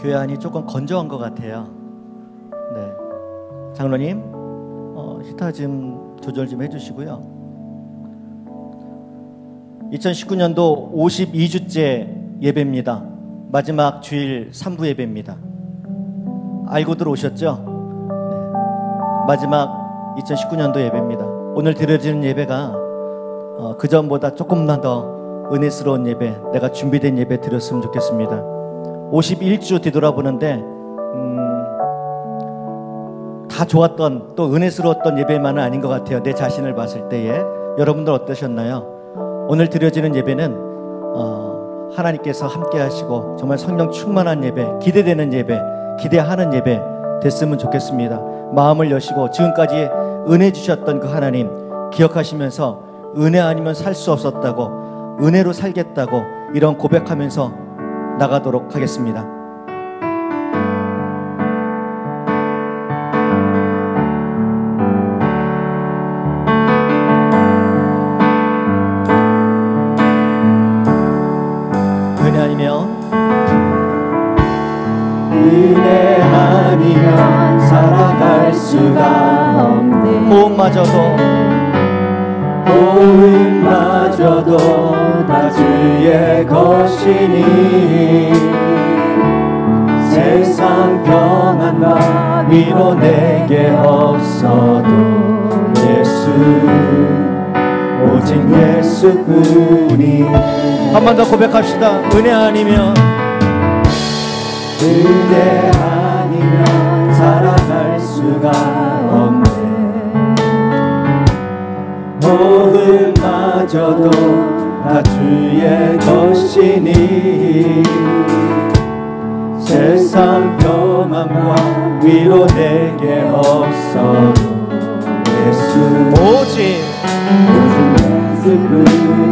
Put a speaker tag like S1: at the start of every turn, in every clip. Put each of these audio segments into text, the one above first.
S1: 교회 안이 조금 건조한 것 같아요. 네, 장로님 히터 좀 조절 좀 해주시고요. 2019년도 52주째 예배입니다. 마지막 주일 3부 예배입니다. 알고 들어오셨죠? 네, 마지막 2019년도 예배입니다. 오늘 드려지는 예배가 그전보다 조금만 더 은혜스러운 예배, 내가 준비된 예배 드렸으면 좋겠습니다. 51주 뒤돌아보는데 다 좋았던, 또 은혜스러웠던 예배만은 아닌 것 같아요. 내 자신을 봤을 때에. 여러분들 어떠셨나요? 오늘 드려지는 예배는 하나님께서 함께 하시고 정말 성령 충만한 예배, 기대되는 예배, 기대하는 예배 됐으면 좋겠습니다. 마음을 여시고 지금까지 은혜 주셨던 그 하나님 기억하시면서 은혜 아니면 살 수 없었다고, 은혜로 살겠다고 이런 고백하면서 나가도록 하겠습니다.
S2: 은혜 아니면 살아갈 수가 없네. 호흡마저도 다 주의 것이니 세상 평안과 위로 내게 없어도 예수, 오직 예수뿐이.
S1: 한 번 더 고백합시다. 은혜 아니면
S2: 살아갈 수가 없네. 모든마저도 다 주의 것이니 세상 평안과 위로 내게 없어도 예수,
S1: 오직
S2: 예수뿐이네.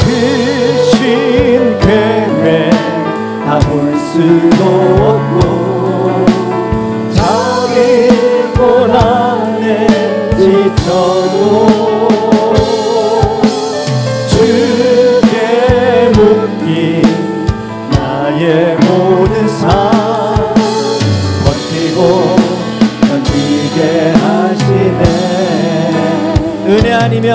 S1: 그 신계회
S2: 다 볼 수도 없고 자기 고난에 지쳐도 주께 묶인 나의 모든 삶 버티고 견디게 하시네.
S1: 은혜 아니면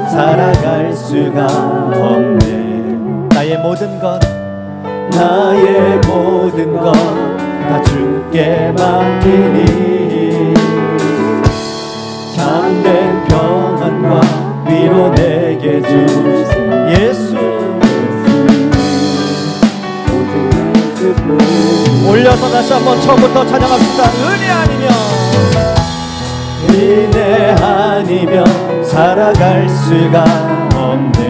S2: 살아갈 수가 없네.
S1: 나의 모든 것
S2: 다 주께 맡기니 참된 평안과 위로 내게 주시
S1: 예수. 올려서 다시 한번 처음부터 찬양합시다.
S2: 은혜 아니면 살아갈 수가 없네.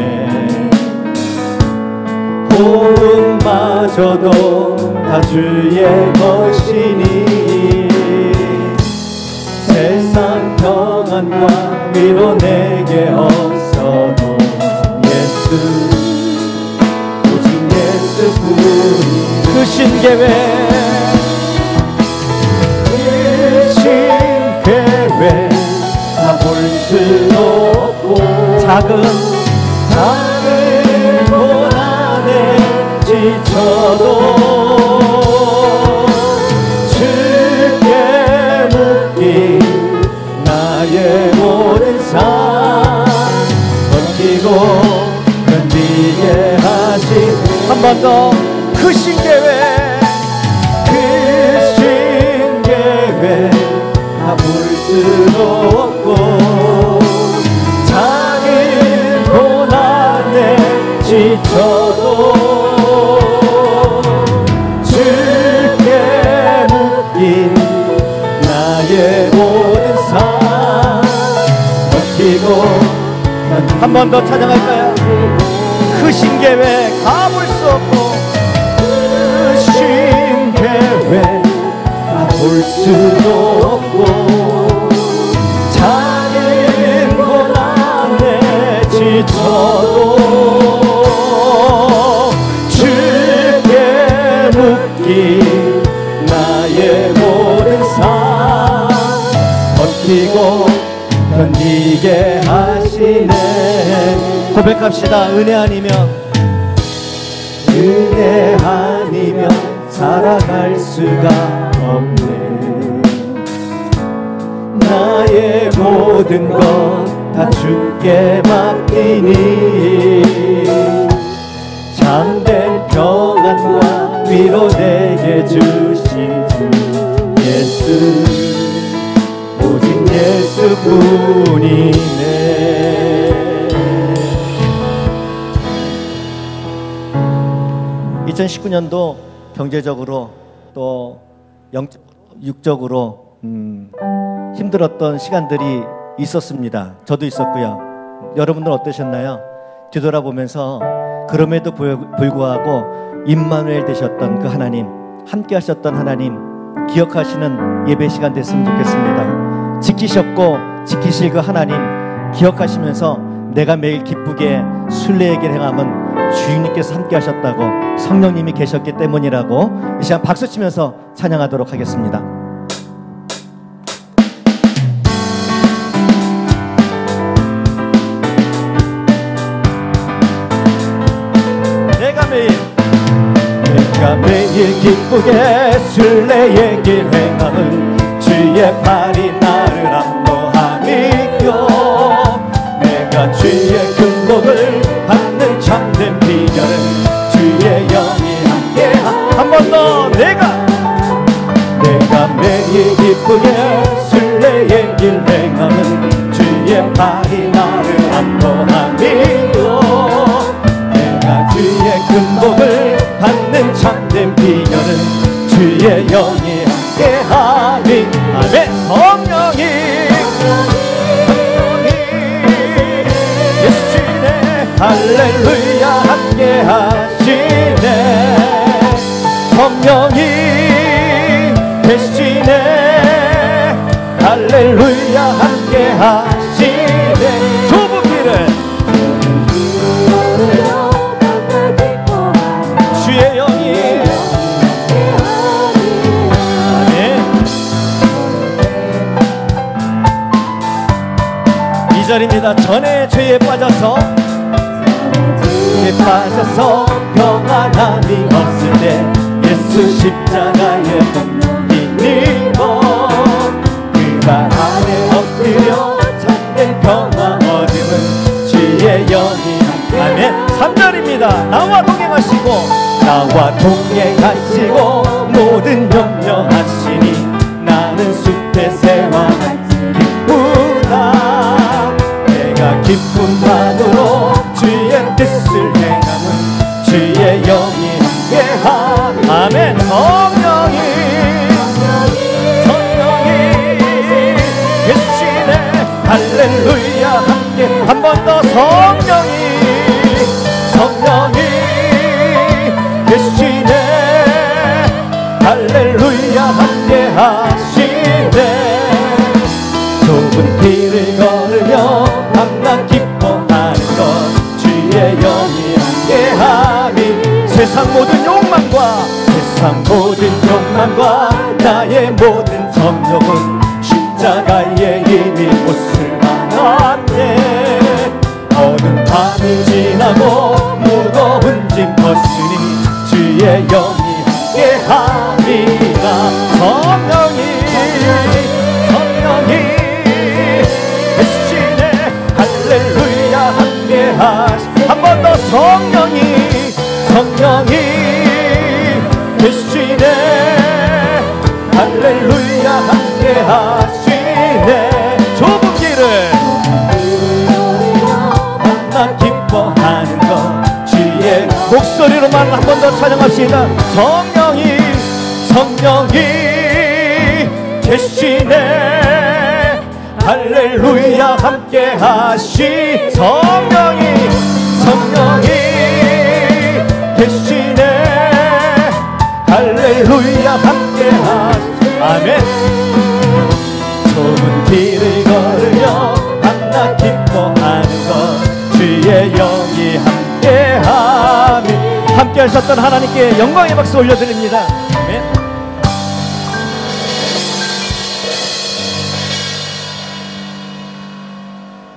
S2: 호흡마저도 다 주의 것이니 세상 평안과 위로 내게 없어도 예수, 오직 예수뿐이.
S1: 그 신계회
S2: 다 볼 수도 없고 작은 고난에 지쳐도 주께 묶인 나의 모든 삶 버티고 견디게 하신.
S1: 한 번 더. 그 신계회
S2: 다 볼 수도 없고 작은 고난에 지쳐도 주께 묶인 나의 모든 삶 버티고.
S1: 한 번 더 찬양할까요? 그 신계회 가볼 수 없고
S2: 볼 수도 없고 작은 고난에 지쳐도 주께 묶인 나의 모든 삶 버티고 견디게 하시네.
S1: 고백합시다. 은혜 아니면 살아갈 수가 없네. 나의 모든 것 다 주께 맡기니 참된 평안과 위로 내게 주신 주 예수, 오직 예수뿐이네. 2019년도 경제적으로 또 육적으로 힘들었던 시간들이 있었습니다. 저도 있었고요. 여러분들 어떠셨나요? 뒤돌아보면서 그럼에도 불구하고 임마누엘 되셨던 그 하나님, 함께 하셨던 하나님 기억하시는 예배 시간 됐으면 좋겠습니다. 지키셨고 지키실 그 하나님 기억하시면서 내가 매일 기쁘게 순례의 길 행함은 주님께서 함께 하셨다고, 성령님이 계셨기 때문이라고 이 시간 박수치면서 찬양하도록 하겠습니다. 내가 매일 기쁘게 순례의 길 행함은 주의 팔이 나를 안보함이요. 내가 주의 근복을 받는 참된 비결은 주의 영이 함께함. 한 번 더. 내가 매일 기쁘게 순례의 길 행함은 주의 팔이 나를 안보함이요. 내가 주의 근복을 받는 참된 비결은 주의 영이 함께하니. 아멘. 성령이 계시네. 할렐루야 함께하시네. 성령이 계시네. 할렐루야 함께하시네. 좁은 길을 주의 영이 아멘. 이 절입니다. 전에 죄에 빠져서 평안함이 없을 때 예수 십자가의 힘입어 그 발 안에 엎드려 참된 평화 얻음은 주의 영이. 아멘. 3절입니다. 나와 동행하시고 모든 염려하시니 나는 숲의 새와 같이 기쁘다. 내가 기쁨만으로 주의 뜻을 행함은 주의 영이 함께하. 아멘. 성령이 계시네. 할렐루야 함께. 한 번 더. 성령이 계시네. 할렐루야 함께하시네. 좁은 길을 걸으며 밤낮 기뻐하는 것 주의 영이 함께하니. 세상 모든 욕망과 나의 모든 정욕은 십자가의 힘이 옷을 만났네. 어두운 밤이 지나고 무거운 짐 벗으니 주의 영이 함께하리라. 성령이 계시네. 할렐루야 함께하시. 한 번 더. 성령이 계시네. 할렐루야 함께하시네. 좁은 길을 만나 기뻐하는 것 주의 목소리로만 한 번 더 찬양합시다. 성령이 계시네. 할렐루야 함께하시. 성령이 계시네. 할렐루야 함께하시. 아멘. 좁은 길을 걸으며 밤낮 기뻐하는 것 주의 영이 함께하니. 함께 하셨던 하나님께 영광의 박수 올려드립니다. 아멘.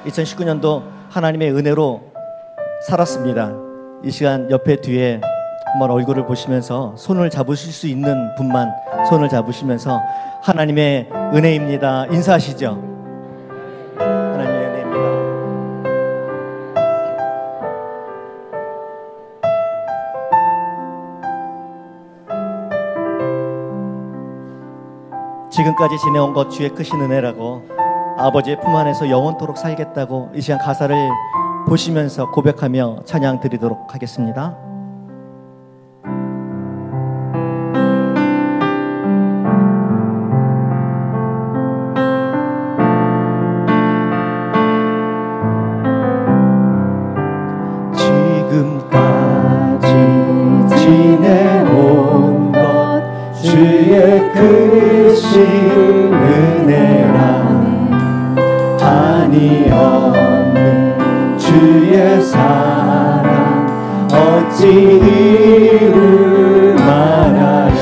S1: 2019년도 하나님의 은혜로 살았습니다. 이 시간 옆에 뒤에 한번 얼굴을 보시면서 손을 잡으실 수 있는 분만 손을 잡으시면서 하나님의 은혜입니다. 인사하시죠. 하나님의 은혜입니다. 지금까지 지내온 것 주의 크신 은혜라고 아버지의 품 안에서 영원토록 살겠다고 이 시간 가사를 보시면서 고백하며 찬양 드리도록 하겠습니다.
S2: 지금까지 지내온 것 주의 크신 은혜라 한이 없는 주의 사랑 어찌 이를 말하랴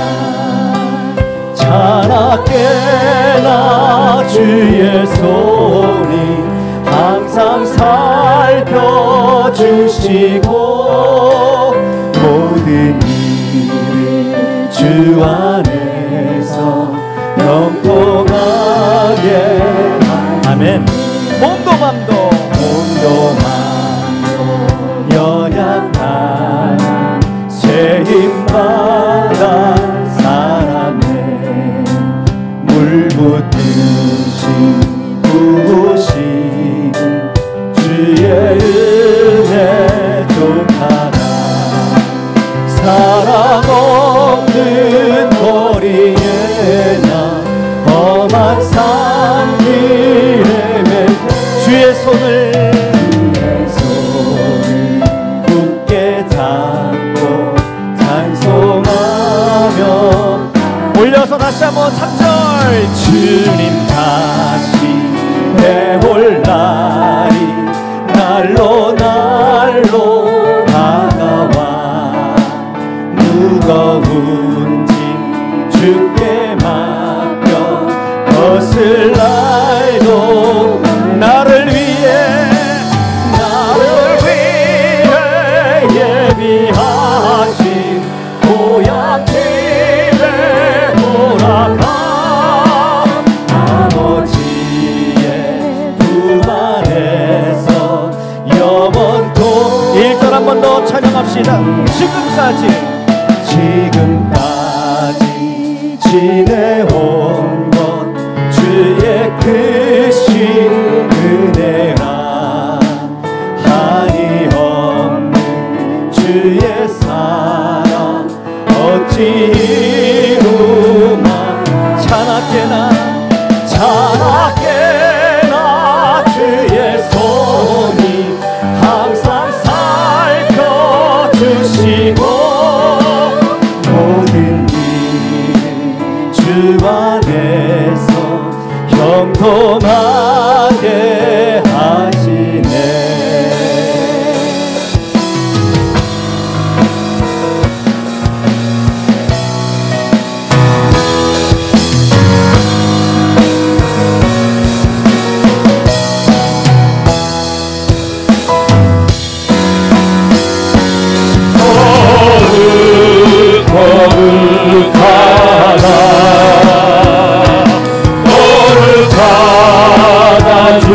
S2: 자나깨나 주의 손이 항상 살펴주시고 모든 일을 주 안에서 영통하게
S1: 아멘. 몸도 맘도
S2: 연약한 새 힘받아 살았네 물 붓듯이 부으시는 주의 은혜 좋다라 사랑 없는 거리에 나 험한 산길에
S1: 주의 손을
S2: 굳게 잡고 찬송하며
S1: 올려서 다시 한번 3절
S2: 주님 다시 해올 날이 날로 날로 다가와 무거운 짐 주께 맡겨 거슬라도 나를 위해 예비하신 고향 집에 돌아가 아버지의 품 안에서 영원토록
S1: 1절 한 번 더 찬양합시다.
S2: 지금까지 지내온 것 주의 크신 은혜라 한이 없는 주의 사랑 어찌 이루마 자나깨나 주의 손이 항상 살펴주시고 모든 일 주 안에서 형통하게 하시네 거룩하다 주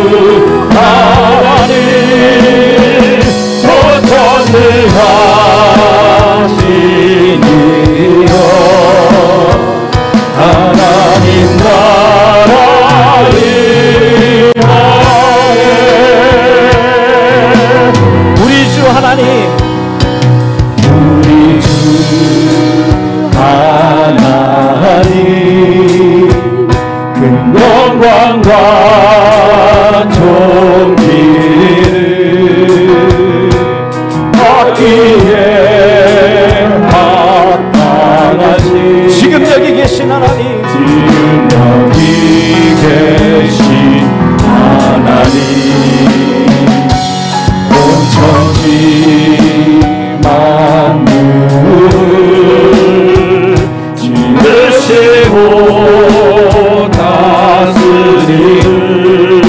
S2: 하나님 보존하시니요 하나님 나라 위하에
S1: 우리 주 하나님
S2: 큰 영광과 존귀를 받기에 합당하신
S1: 지금 여기 계신 하나님
S2: 지금 여기 계신 하나님 온 천지 만물을 지으시고 다스리는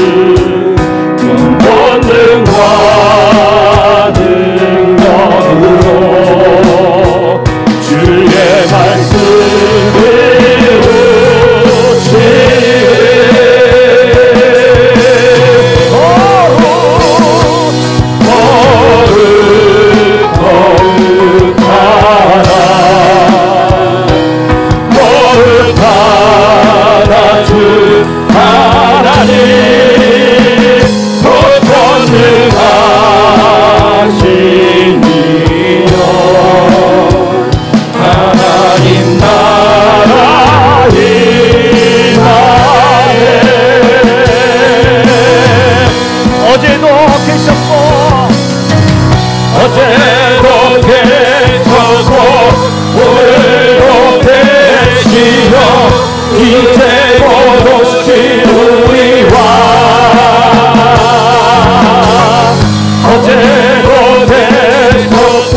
S2: 이제 곧 오실 우리와 어제도 되셨고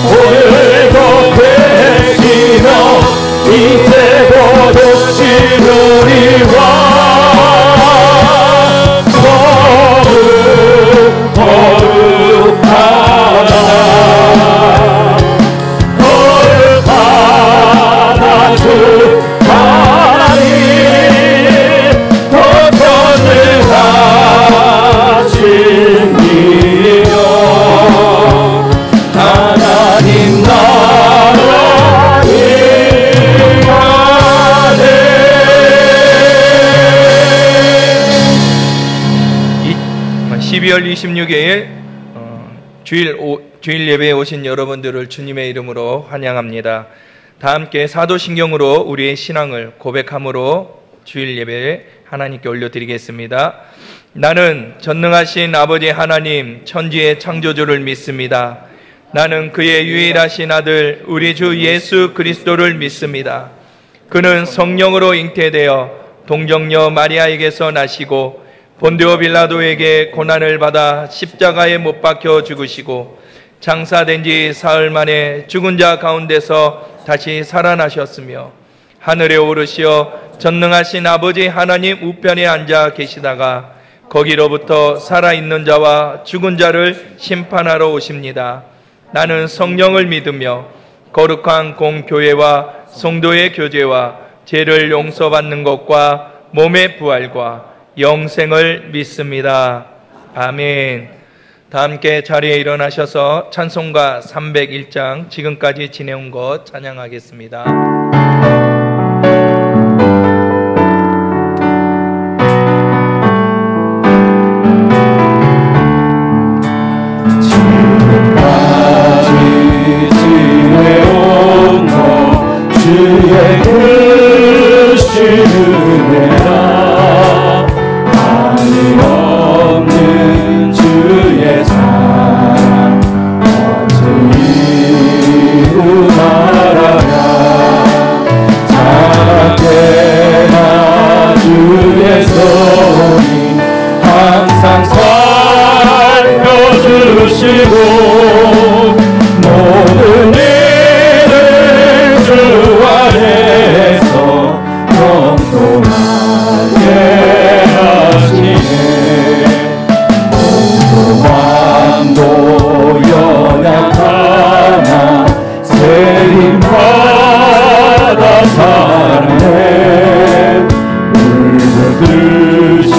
S2: 오늘도 되시며 이제 곧 오실 우리와 거룩하다 주 하나님 더 전능하신 이여 하나님 나라 임하네.
S3: 12월 26일 주일 예배에 오신 여러분들을 주님의 이름으로 환영합니다. 다 함께 사도신경으로 우리의 신앙을 고백함으로 주일 예배에 하나님께 올려드리겠습니다. 나는 전능하신 아버지 하나님 천지의 창조주를 믿습니다. 나는 그의 유일하신 아들 우리 주 예수 그리스도를 믿습니다. 그는 성령으로 잉태되어 동정녀 마리아에게서 나시고 본디오 빌라도에게 고난을 받아 십자가에 못 박혀 죽으시고 장사된 지 사흘 만에 죽은 자 가운데서 다시 살아나셨으며 하늘에 오르시어 전능하신 아버지 하나님 우편에 앉아 계시다가 거기로부터 살아있는 자와 죽은 자를 심판하러 오십니다. 나는 성령을 믿으며 거룩한 공교회와 성도의 교제와 죄를 용서받는 것과 몸의 부활과 영생을 믿습니다. 아멘. 다 함께 자리에 일어나셔서 찬송가 301장 지금까지 지내온 것 찬양하겠습니다.
S2: 지금까지 지내온 것 주의 크신 은혜라 없는 주의 사랑 어찌 말하랴 자라게나 주의 손이 항상 살펴주시고 모든 일을 주 안에서 경건하게 왕도 연약하나 세림받아 사랑해 울부듯이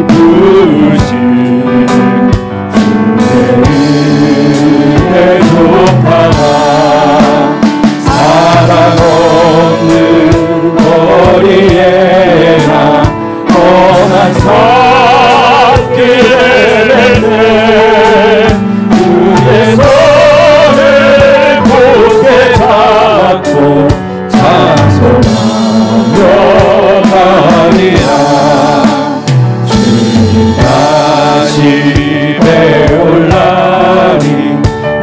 S2: 부신 주의 은혜 좁아라 사랑 없는 거리에나 험한 주의 손을 굳게 잡고 찬송하며 가리라 주님 다시 배울라니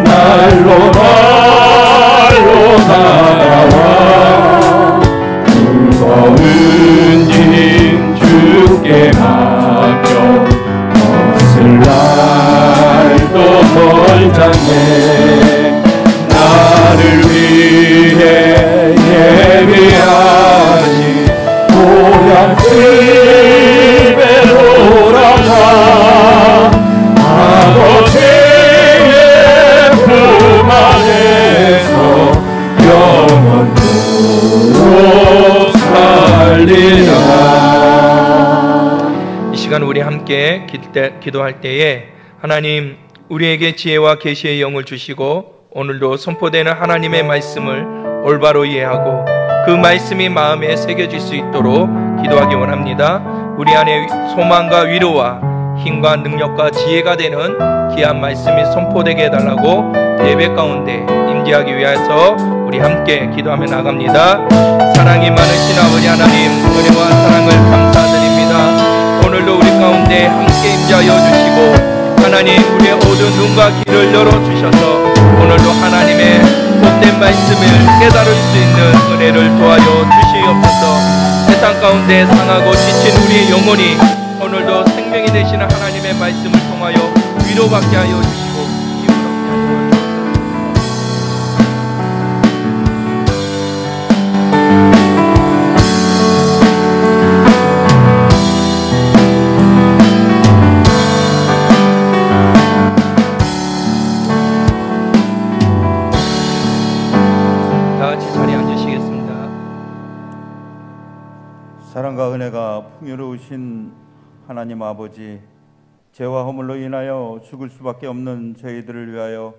S2: 날로 날아와 무거운 짐 주께 맡겨 날도 멀잖네 나를 위해 예비하니 고향 집에 돌아가 아버지의 품 안에서 영원토록 살리라.
S3: 이 시간 우리 함께 기도할 때에 하나님 우리에게 지혜와 계시의 영을 주시고 오늘도 선포되는 하나님의 말씀을 올바로 이해하고 그 말씀이 마음에 새겨질 수 있도록 기도하기 원합니다. 우리 안에 소망과 위로와 힘과 능력과 지혜가 되는 귀한 말씀이 선포되게 해달라고 예배 가운데 임재하기 위해서 우리 함께 기도하며 나갑니다. 사랑이 많으신 아버지 하나님 은혜와 사랑을 감사드립니다. 오늘도 우리 가운데 함께 임재하여 주시고 하나님 우리의 모든 눈과 귀를 열어주셔서 오늘도 하나님의 복된 말씀을 깨달을 수 있는 은혜를 도와줘 주시옵소서. 세상 가운데 상하고 지친 우리의 영혼이 오늘도 생명이 되시는 하나님의 말씀을 통하여 위로받게 하여 주시고 힘을 얻게 하여 주시옵소서.
S2: 사랑과 은혜가 풍요로우신 하나님 아버지, 죄와 허물로 인하여 죽을 수밖에 없는 저희들을 위하여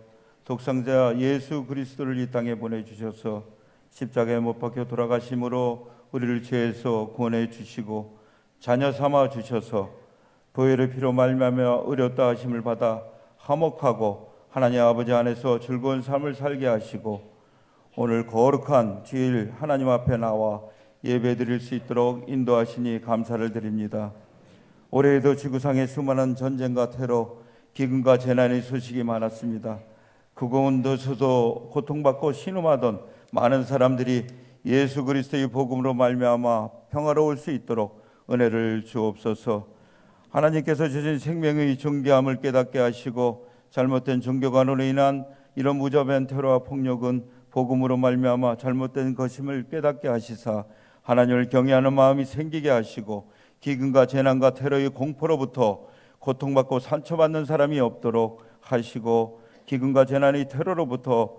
S2: 독생자 예수 그리스도를 이 땅에 보내주셔서 십자가에 못 박혀 돌아가심으로 우리를 죄에서 구원해 주시고 자녀 삼아 주셔서 보혈의 피로 말미암아 의롭다 하심을 받아 화목하고 하나님 아버지 안에서 즐거운 삶을 살게 하시고 오늘 거룩한 주일 하나님 앞에 나와 예배드릴 수 있도록 인도하시니 감사를 드립니다. 올해에도 지구상의 수많은 전쟁과 테러, 기근과 재난의 소식이 많았습니다. 그 가운데서도 고통받고 신음하던 많은 사람들이 예수 그리스도의 복음으로 말미암아 평화로울 수 있도록 은혜를 주옵소서. 하나님께서 주신 생명의 존귀함을 깨닫게 하시고 잘못된 종교관으로 인한 이런 무자비한 테러와 폭력은 복음으로 말미암아 잘못된 것임을 깨닫게 하시사 하나님을 경외하는 마음이 생기게 하시고 기근과 재난과 테러의 공포로부터 고통받고 상처받는 사람이 없도록 하시고 기근과 재난의 테러로부터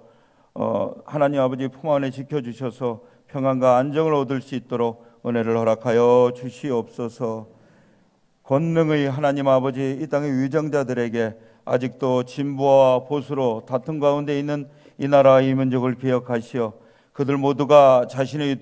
S2: 하나님 아버지 품 안에 지켜주셔서 평안과 안정을 얻을 수 있도록 은혜를 허락하여 주시옵소서. 권능의 하나님 아버지, 이 땅의 위정자들에게 아직도 진보와 보수로 다툼 가운데 있는 이 나라 이 민족을 기억하시어 그들 모두가 자신의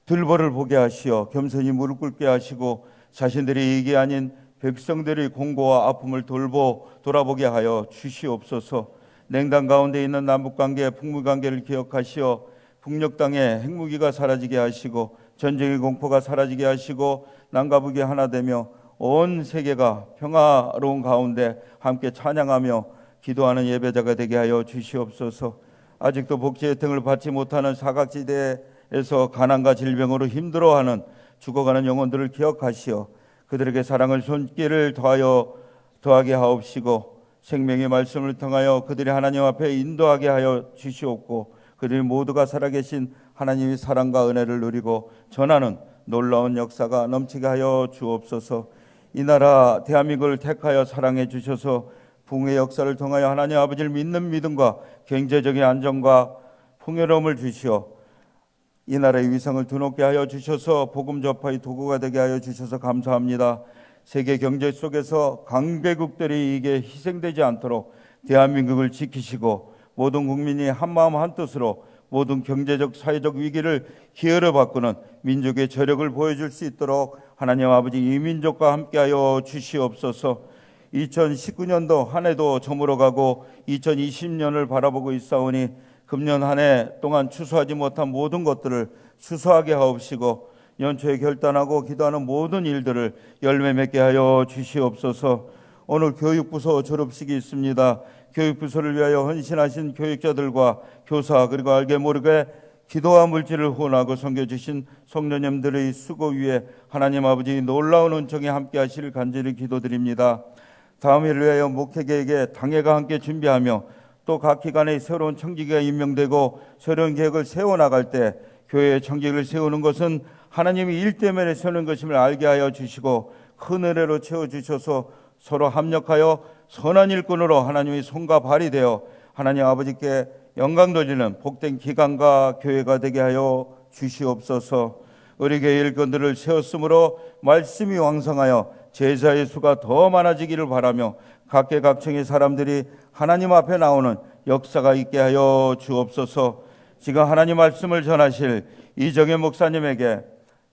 S2: 들보를 보게 하시어 겸손히 무릎 꿇게 하시고 자신들의 이익이 아닌 백성들의 공고와 아픔을 돌아보게 하여 주시옵소서. 냉담 가운데 있는 남북관계, 북미관계를 기억하시어 북녘 땅에 핵무기가 사라지게 하시고 전쟁의 공포가 사라지게 하시고 남과 북이 하나 되며 온 세계가 평화로운 가운데 함께 찬양하며 기도하는 예배자가 되게 하여 주시옵소서. 아직도 복지 혜택을 받지 못하는 사각지대에서 가난과 질병으로 힘들어하는 죽어가는 영혼들을 기억하시어 그들에게 사랑을 손길을 더하게 하옵시고 생명의 말씀을 통하여 그들이 하나님 앞에 인도하게 하여 주시옵고 그들이 모두가 살아계신 하나님의 사랑과 은혜를 누리고 전하는 놀라운 역사가 넘치게 하여 주옵소서. 이 나라 대한민국을 택하여 사랑해 주셔서 붕의 역사를 통하여 하나님 아버지를 믿는 믿음과 경제적인 안정과 풍요로움을 주시어 이 나라의 위상을 드높게 하여 주셔서 복음 전파의 도구가 되게 하여 주셔서 감사합니다. 세계 경제 속에서 강대국들이 이게 희생되지 않도록 대한민국을 지키시고 모든 국민이 한마음 한뜻으로 모든 경제적 사회적 위기를 기회로 바꾸는 민족의 저력을 보여줄 수 있도록 하나님 아버지 이 민족과 함께하여 주시옵소서. 2019년도 한 해도 저물어가고 2020년을 바라보고 있사오니 금년 한 해 동안 추수하지 못한 모든 것들을 추수하게 하옵시고 연초에 결단하고 기도하는 모든 일들을 열매 맺게 하여 주시옵소서. 오늘 교육부서 졸업식이 있습니다. 교육부서를 위하여 헌신하신 교육자들과 교사 그리고 알게 모르게 기도와 물질을 후원하고 섬겨주신 성도님들의 수고 위에 하나님 아버지 놀라운 은총이 함께 하시길 간절히 기도드립니다. 다음 해를 위하여 목회계에게 당회가 함께 준비하며 또 각 기관의 새로운 청지기가 임명되고 새로운 계획을 세워나갈 때 교회의 청지기를 세우는 것은 하나님이 일 때문에 세우는 것임을 알게 하여 주시고 큰 은혜로 채워주셔서 서로 합력하여 선한 일꾼으로 하나님의 손과 발이 되어 하나님 아버지께 영광 돌리는 복된 기관과 교회가 되게 하여 주시옵소서. 우리 교회 일꾼들을 세웠으므로 말씀이 왕성하여 제자의 수가 더 많아지기를 바라며 각계각층의 사람들이 하나님 앞에 나오는 역사가 있게 하여 주옵소서. 지금 하나님 말씀을 전하실 이정혜 목사님에게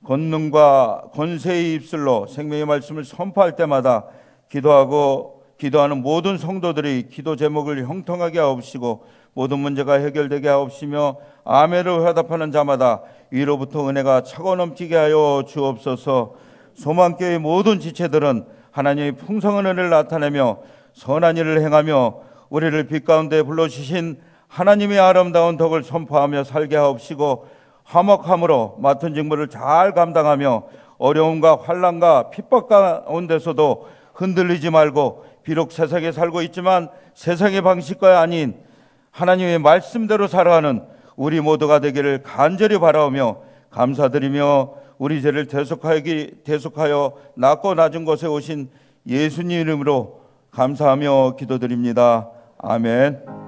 S2: 권능과 권세의 입술로 생명의 말씀을 선포할 때마다 기도하는 모든 성도들이 기도 제목을 형통하게 하옵시고 모든 문제가 해결되게 하옵시며 아멘을 화답하는 자마다 위로부터 은혜가 차고 넘치게 하여 주옵소서. 소망교회의 모든 지체들은 하나님의 풍성한 은혜를 나타내며 선한 일을 행하며 우리를 빛 가운데 불러주신 하나님의 아름다운 덕을 선포하며 살게 하옵시고 화목함으로 맡은 직무를 잘 감당하며 어려움과 환난과 핍박 가운데서도 흔들리지 말고 비록 세상에 살고 있지만 세상의 방식과 아닌 하나님의 말씀대로 살아가는 우리 모두가 되기를 간절히 바라오며 감사드리며 우리 죄를 대속하여 낮고 낮은 곳에 오신 예수님 이름으로 감사하며 기도드립니다. 아멘.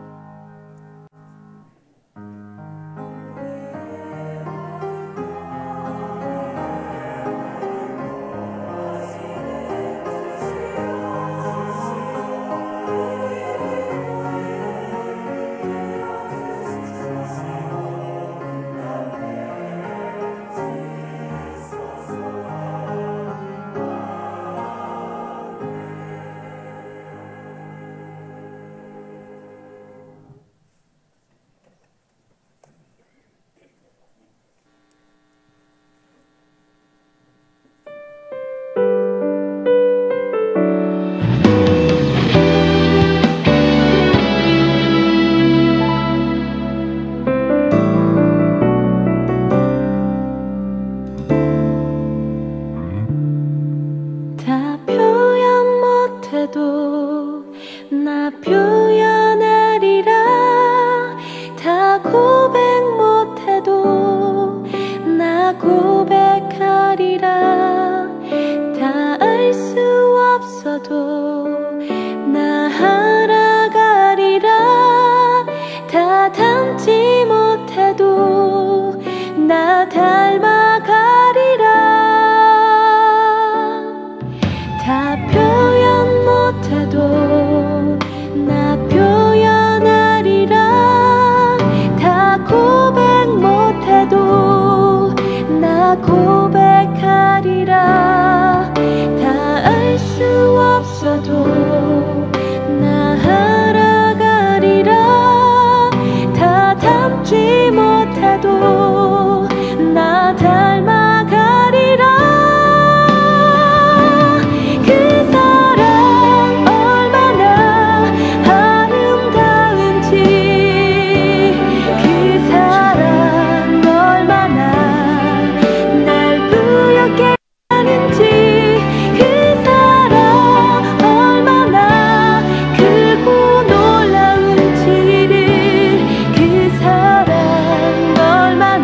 S4: 나 표현하리라. 다 고백 못해도 나 고백하리라. 다 알 수 없어도 나 알아가리라. 다 닮지 못해도 나 닮아가리라. 다 표현 못해도 나 표현하리라. 다 고백 못해도 나 고백하리라. 다 알 수 없어도 나 알아가리라. 다 닮지 못해도 나 닮아가리라. 얼마나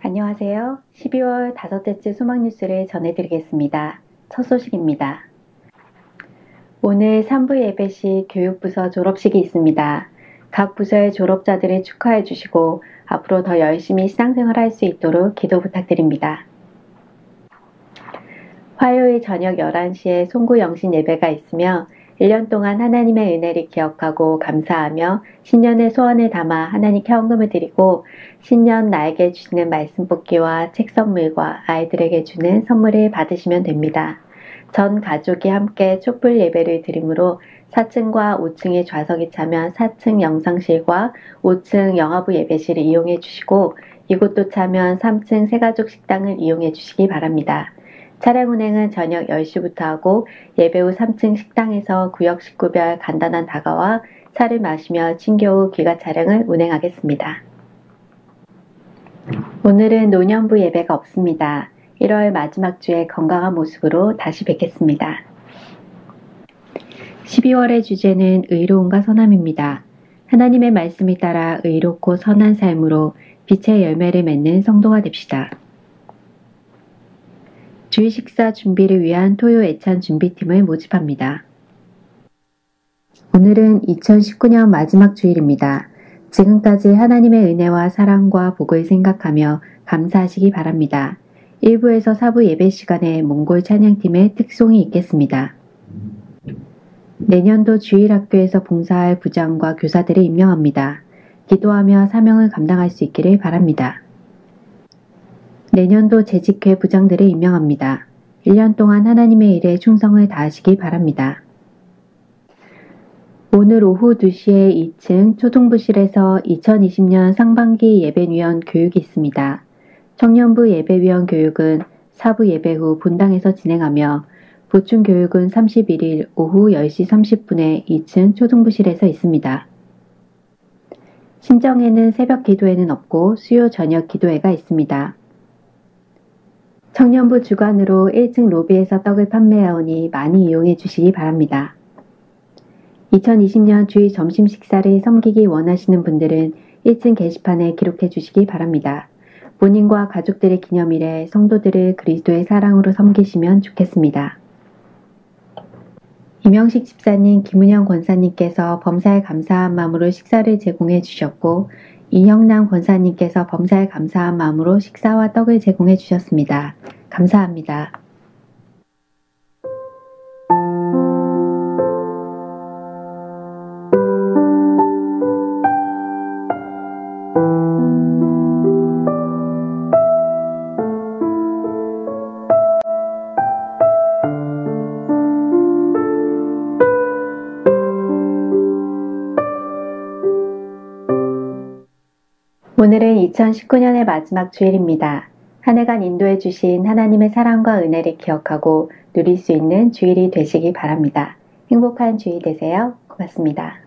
S5: 안녕하세요. 12월 다섯째 주 수막 뉴스를 전해드리겠습니다. 첫 소식입니다. 오늘 3부 예배 시 교육부서 졸업식이 있습니다. 각 부서의 졸업자들을 축하해 주시고 앞으로 더 열심히 신앙생활 할 수 있도록 기도 부탁드립니다. 화요일 저녁 11시에 송구 영신 예배가 있으며 1년 동안 하나님의 은혜를 기억하고 감사하며 신년의 소원을 담아 하나님께 헌금을 드리고 신년 나에게 주시는 말씀 뽑기와 책 선물과 아이들에게 주는 선물을 받으시면 됩니다. 전 가족이 함께 촛불 예배를 드리므로 4층과 5층의 좌석이 차면 4층 영상실과 5층 영화부 예배실을 이용해 주시고 이곳도 차면 3층 새가족 식당을 이용해 주시기 바랍니다. 차량 운행은 저녁 10시부터 하고 예배 후 3층 식당에서 구역 식구별 간단한 다가와 차를 마시며 친교 후 귀가 차량을 운행하겠습니다. 오늘은 노년부 예배가 없습니다. 1월 마지막 주에 건강한 모습으로 다시 뵙겠습니다. 12월의 주제는 의로움과 선함입니다. 하나님의 말씀에 따라 의롭고 선한 삶으로 빛의 열매를 맺는 성도가 됩시다. 주일 식사 준비를 위한 토요 애찬 준비팀을 모집합니다. 오늘은 2019년 마지막 주일입니다. 지금까지 하나님의 은혜와 사랑과 복을 생각하며 감사하시기 바랍니다. 1부에서 4부 예배 시간에 몽골 찬양팀의 특송이 있겠습니다. 내년도 주일학교에서 봉사할 부장과 교사들을 임명합니다. 기도하며 사명을 감당할 수 있기를 바랍니다. 내년도 재직회 부장들을 임명합니다. 1년 동안 하나님의 일에 충성을 다하시기 바랍니다. 오늘 오후 2시에 2층 초등부실에서 2020년 상반기 예배위원 교육이 있습니다. 청년부 예배위원 교육은 4부 예배 후 본당에서 진행하며 보충교육은 31일 오후 10시 30분에 2층 초등부실에서 있습니다. 신정에는 새벽 기도회는 없고 수요 저녁 기도회가 있습니다. 청년부 주관으로 1층 로비에서 떡을 판매하오니 많이 이용해 주시기 바랍니다. 2020년 주일 점심 식사를 섬기기 원하시는 분들은 1층 게시판에 기록해 주시기 바랍니다. 본인과 가족들의 기념일에 성도들을 그리스도의 사랑으로 섬기시면 좋겠습니다. 이명식 집사님, 김은영 권사님께서 범사에 감사한 마음으로 식사를 제공해 주셨고 이형남 권사님께서 범사에 감사한 마음으로 식사와 떡을 제공해 주셨습니다. 감사합니다. 오늘은 2019년의 마지막 주일입니다. 한 해간 인도해 주신 하나님의 사랑과 은혜를 기억하고 누릴 수 있는 주일이 되시기 바랍니다. 행복한 주일 되세요. 고맙습니다.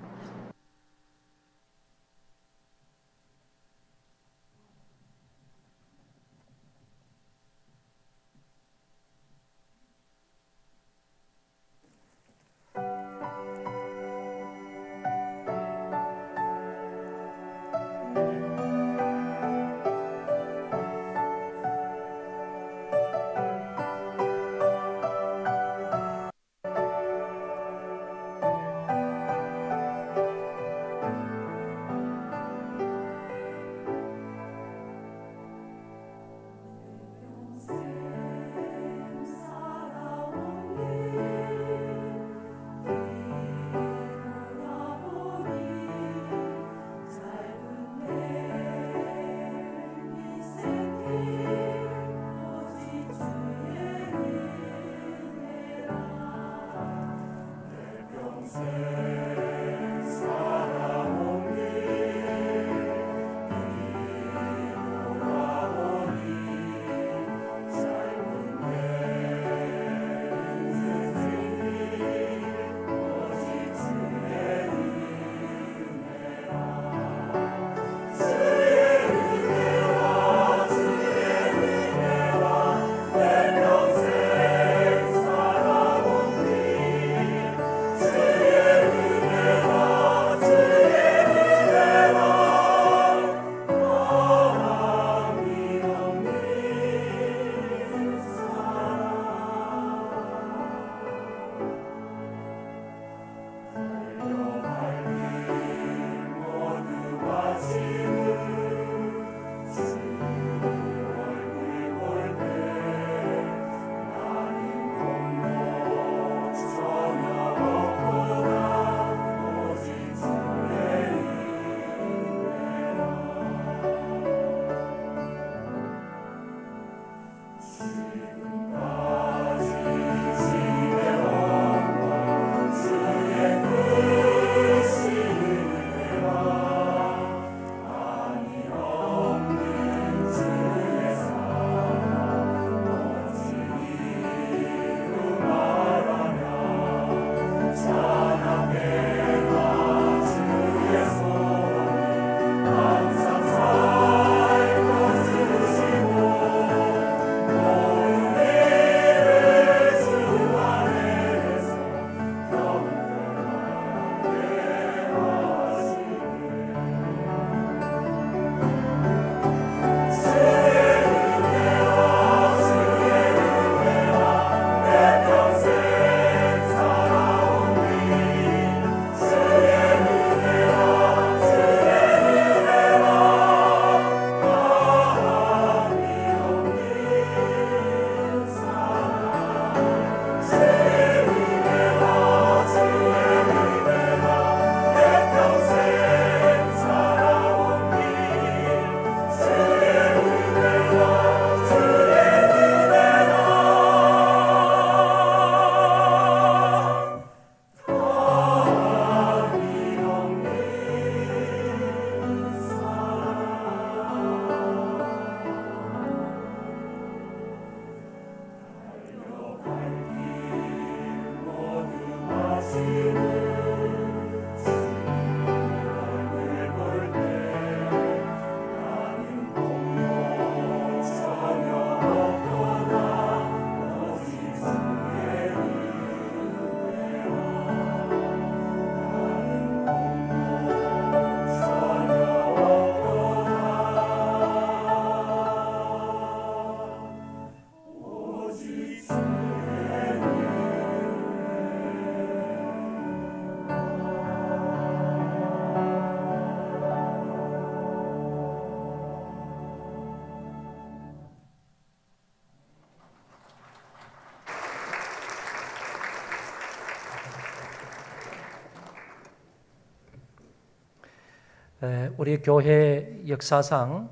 S6: 우리 교회 역사상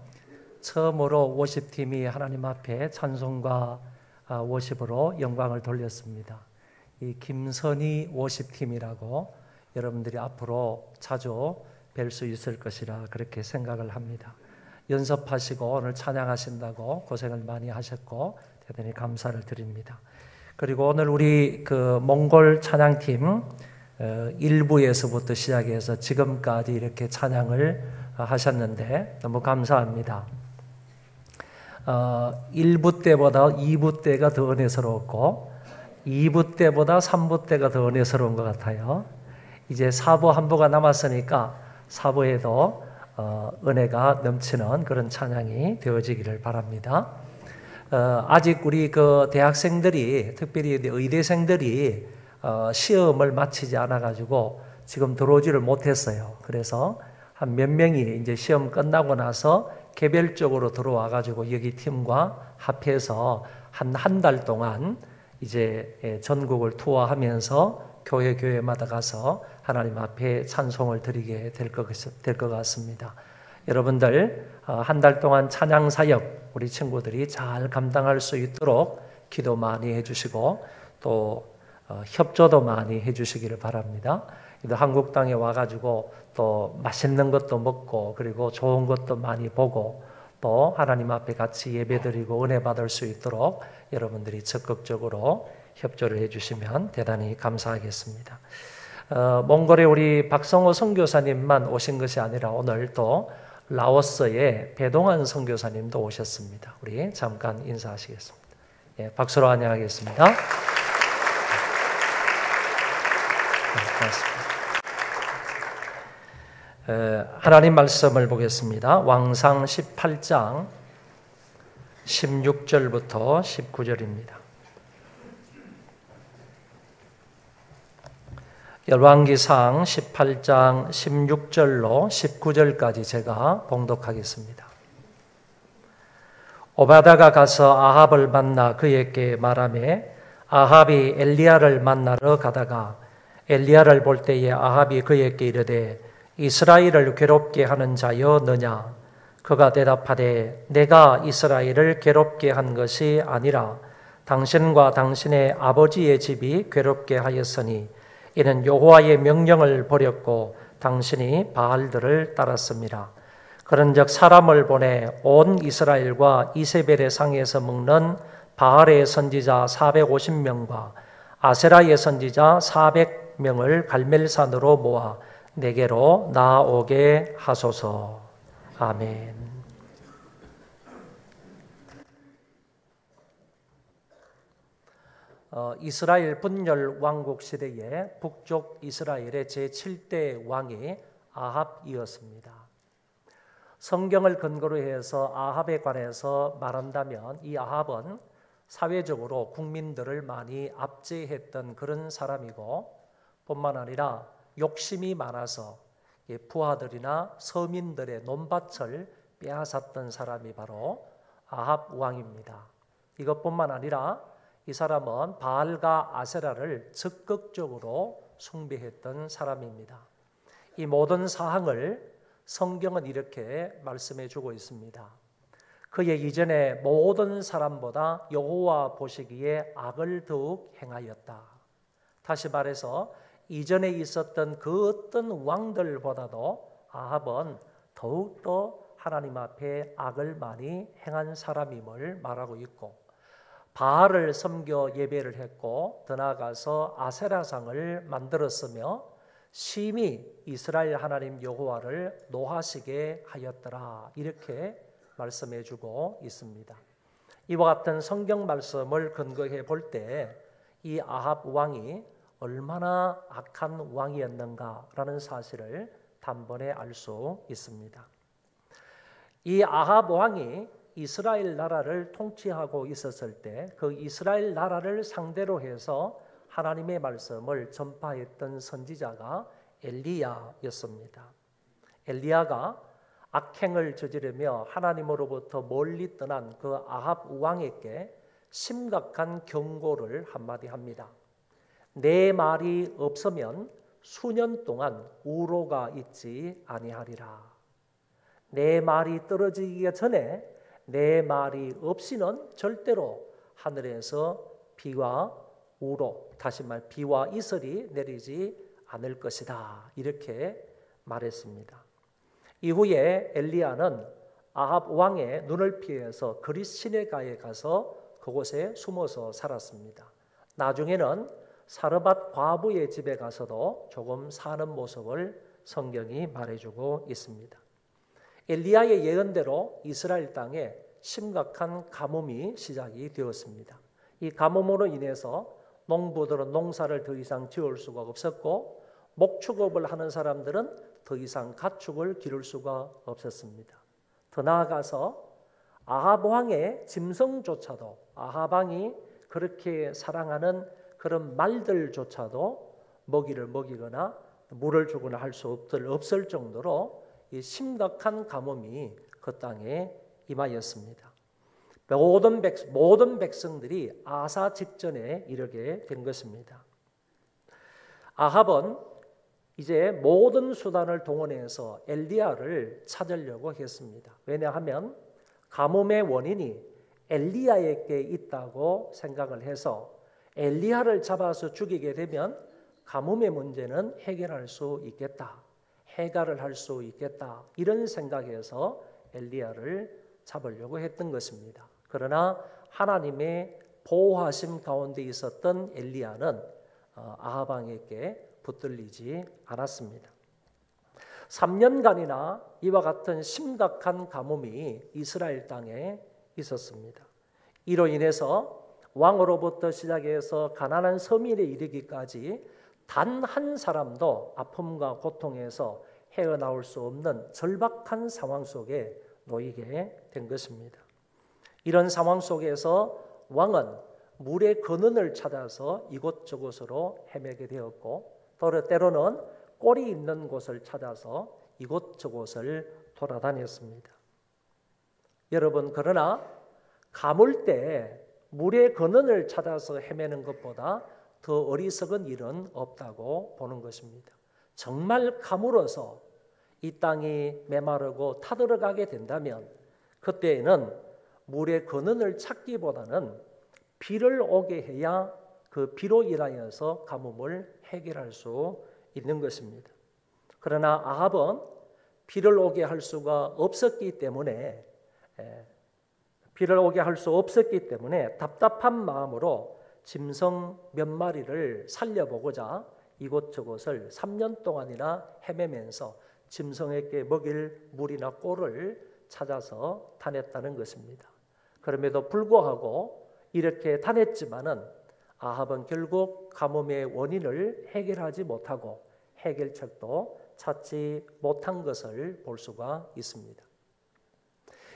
S6: 처음으로 워십팀이 하나님 앞에 찬송과 워십으로 영광을 돌렸습니다. 이 김선희 워십팀이라고 여러분들이 앞으로 자주 뵐 수 있을 것이라 그렇게 생각을 합니다. 연습하시고 오늘 찬양하신다고 고생을 많이 하셨고 대단히 감사를 드립니다. 그리고 오늘 우리 그 몽골 찬양팀 1부에서부터 시작해서 지금까지 이렇게 찬양을 하셨는데 너무 감사합니다. 1부 때보다 2부 때가 더 은혜스러웠고 2부 때보다 3부 때가 더 은혜스러운 것 같아요. 이제 4부 한 부가 남았으니까 4부에도 은혜가 넘치는 그런 찬양이 되어지기를 바랍니다. 아직 우리 그 대학생들이 특별히 의대생들이 시험을 마치지 않아가지고 지금 들어오지를 못했어요. 그래서 한 몇 명이 이제 시험 끝나고 나서 개별적으로 들어와가지고 여기 팀과 합해서 한 달 동안 이제 전국을 투어하면서 교회마다 가서 하나님 앞에 찬송을 드리게 될 것 같습니다. 여러분들 한 달 동안 찬양 사역 우리 친구들이 잘 감당할 수 있도록 기도 많이 해주시고 또 협조도 많이 해주시기를 바랍니다. 한국 땅에 와가지고 또 맛있는 것도 먹고 그리고 좋은 것도 많이 보고 또 하나님 앞에 같이 예배드리고 은혜 받을 수 있도록 여러분들이 적극적으로 협조를 해주시면 대단히 감사하겠습니다. 몽골에 우리 박성호 선교사님만 오신 것이 아니라 오늘 또 라오스의 배동환 선교사님도 오셨습니다. 우리 잠깐 인사하시겠습니다. 예, 박수로 환영하겠습니다. 네, 고맙습니다. 하나님 말씀을 보겠습니다. 왕상 18장 16절부터 19절입니다. 열왕기상 18장 16절로 19절까지 제가 봉독하겠습니다. 오바다가 가서 아합을 만나 그에게 말하며 아합이 엘리야를 만나러 가다가 엘리야를 볼 때에 아합이 그에게 이르되 이스라엘을 괴롭게 하는 자여 너냐? 그가 대답하되 내가 이스라엘을 괴롭게 한 것이 아니라 당신과 당신의 아버지의 집이 괴롭게 하였으니 이는 여호와의 명령을 버렸고 당신이 바알들을 따랐습니다. 그런즉 사람을 보내 온 이스라엘과 이세벨의 상에서 먹는 바알의 선지자 450명과 아세라의 선지자 400명을 갈멜산으로 모아 내게로 나오게 하소서. 아멘. 이스라엘 분열 왕국 시대에 북쪽 이스라엘의 제7대 왕이 아합이었습니다. 성경을 근거로 해서 아합에 관해서 말한다면 이 아합은 사회적으로 국민들을 많이 압제했던 그런 사람이고 뿐만 아니라 욕심이 많아서 부하들이나 서민들의 논밭을 빼앗았던 사람이 바로 아합 왕입니다. 이것뿐만 아니라 이 사람은 바알과 아세라를 적극적으로 숭배했던 사람입니다. 이 모든 사항을 성경은 이렇게 말씀해 주고 있습니다. 그의 이전에 모든 사람보다 여호와 보시기에 악을 더욱 행하였다. 다시 말해서 이전에 있었던 그 어떤 왕들보다도 아합은 더욱더 하나님 앞에 악을 많이 행한 사람임을 말하고 있고 바알을 섬겨 예배를 했고 더 나아가서 아세라상을 만들었으며 심히 이스라엘 하나님 여호와를 노하시게 하였더라. 이렇게 말씀해 주고 있습니다. 이와 같은 성경 말씀을 근거해 볼 때 이 아합 왕이 얼마나 악한 왕이었는가라는 사실을 단번에 알 수 있습니다. 이 아합 왕이 이스라엘 나라를 통치하고 있었을 때 그 이스라엘 나라를 상대로 해서 하나님의 말씀을 전파했던 선지자가 엘리야였습니다. 엘리야가 악행을 저지르며 하나님으로부터 멀리 떠난 그 아합 왕에게 심각한 경고를 한마디 합니다. 내 말이 없으면 수년 동안 우로가 있지 아니하리라. 내 말이 떨어지기 전에 내 말이 없이는 절대로 하늘에서 비와 우로, 다시 말 비와 이슬이 내리지 않을 것이다. 이렇게 말했습니다. 이후에 엘리야는 아합 왕의 눈을 피해서 그릿 시내가에 가서 그곳에 숨어서 살았습니다. 나중에는 사르밧 과부의 집에 가서도 조금 사는 모습을 성경이 말해주고 있습니다. 엘리야의 예언대로 이스라엘 땅에 심각한 가뭄이 시작이 되었습니다. 이 가뭄으로 인해서 농부들은 농사를 더 이상 지을 수가 없었고 목축업을 하는 사람들은 더 이상 가축을 기를 수가 없었습니다. 더 나아가서 아합 왕의 짐승조차도 아합 왕이 그렇게 사랑하는 그런 말들조차도 먹이를 먹이거나 물을 주거나 할 수 없을 정도로 이 심각한 가뭄이 그 땅에 임하였습니다. 모든 백성들이 아사 직전에 이르게 된 것입니다. 아합은 이제 모든 수단을 동원해서 엘리야를 찾으려고 했습니다. 왜냐하면 가뭄의 원인이 엘리야에게 있다고 생각을 해서 엘리야를 잡아서 죽이게 되면 가뭄의 문제는 해결할 수 있겠다. 해결을 할 수 있겠다. 이런 생각에서 엘리야를 잡으려고 했던 것입니다. 그러나 하나님의 보호하심 가운데 있었던 엘리야는 아합 왕에게 붙들리지 않았습니다. 3년간이나 이와 같은 심각한 가뭄이 이스라엘 땅에 있었습니다. 이로 인해서 왕으로부터 시작해서 가난한 서민에 이르기까지 단 한 사람도 아픔과 고통에서 헤어나올 수 없는 절박한 상황 속에 놓이게 된 것입니다. 이런 상황 속에서 왕은 물의 근원을 찾아서 이곳저곳으로 헤매게 되었고 때로는 꼴이 있는 곳을 찾아서 이곳저곳을 돌아다녔습니다. 여러분, 그러나 가물 때 물의 근원을 찾아서 헤매는 것보다 더 어리석은 일은 없다고 보는 것입니다. 정말 가물어서 이 땅이 메마르고 타들어가게 된다면 그때에는 물의 근원을 찾기보다는 비를 오게 해야 그 비로 인하여서 가뭄을 해결할 수 있는 것입니다. 그러나 아합은 비를 오게 할 수가 없었기 때문에 답답한 마음으로 짐승 몇 마리를 살려보고자 이곳저곳을 3년 동안이나 헤매면서 짐승에게 먹일 물이나 꼴을 찾아서 다녔다는 것입니다. 그럼에도 불구하고 이렇게 다녔지만은 아합은 결국 가뭄의 원인을 해결하지 못하고 해결책도 찾지 못한 것을 볼 수가 있습니다.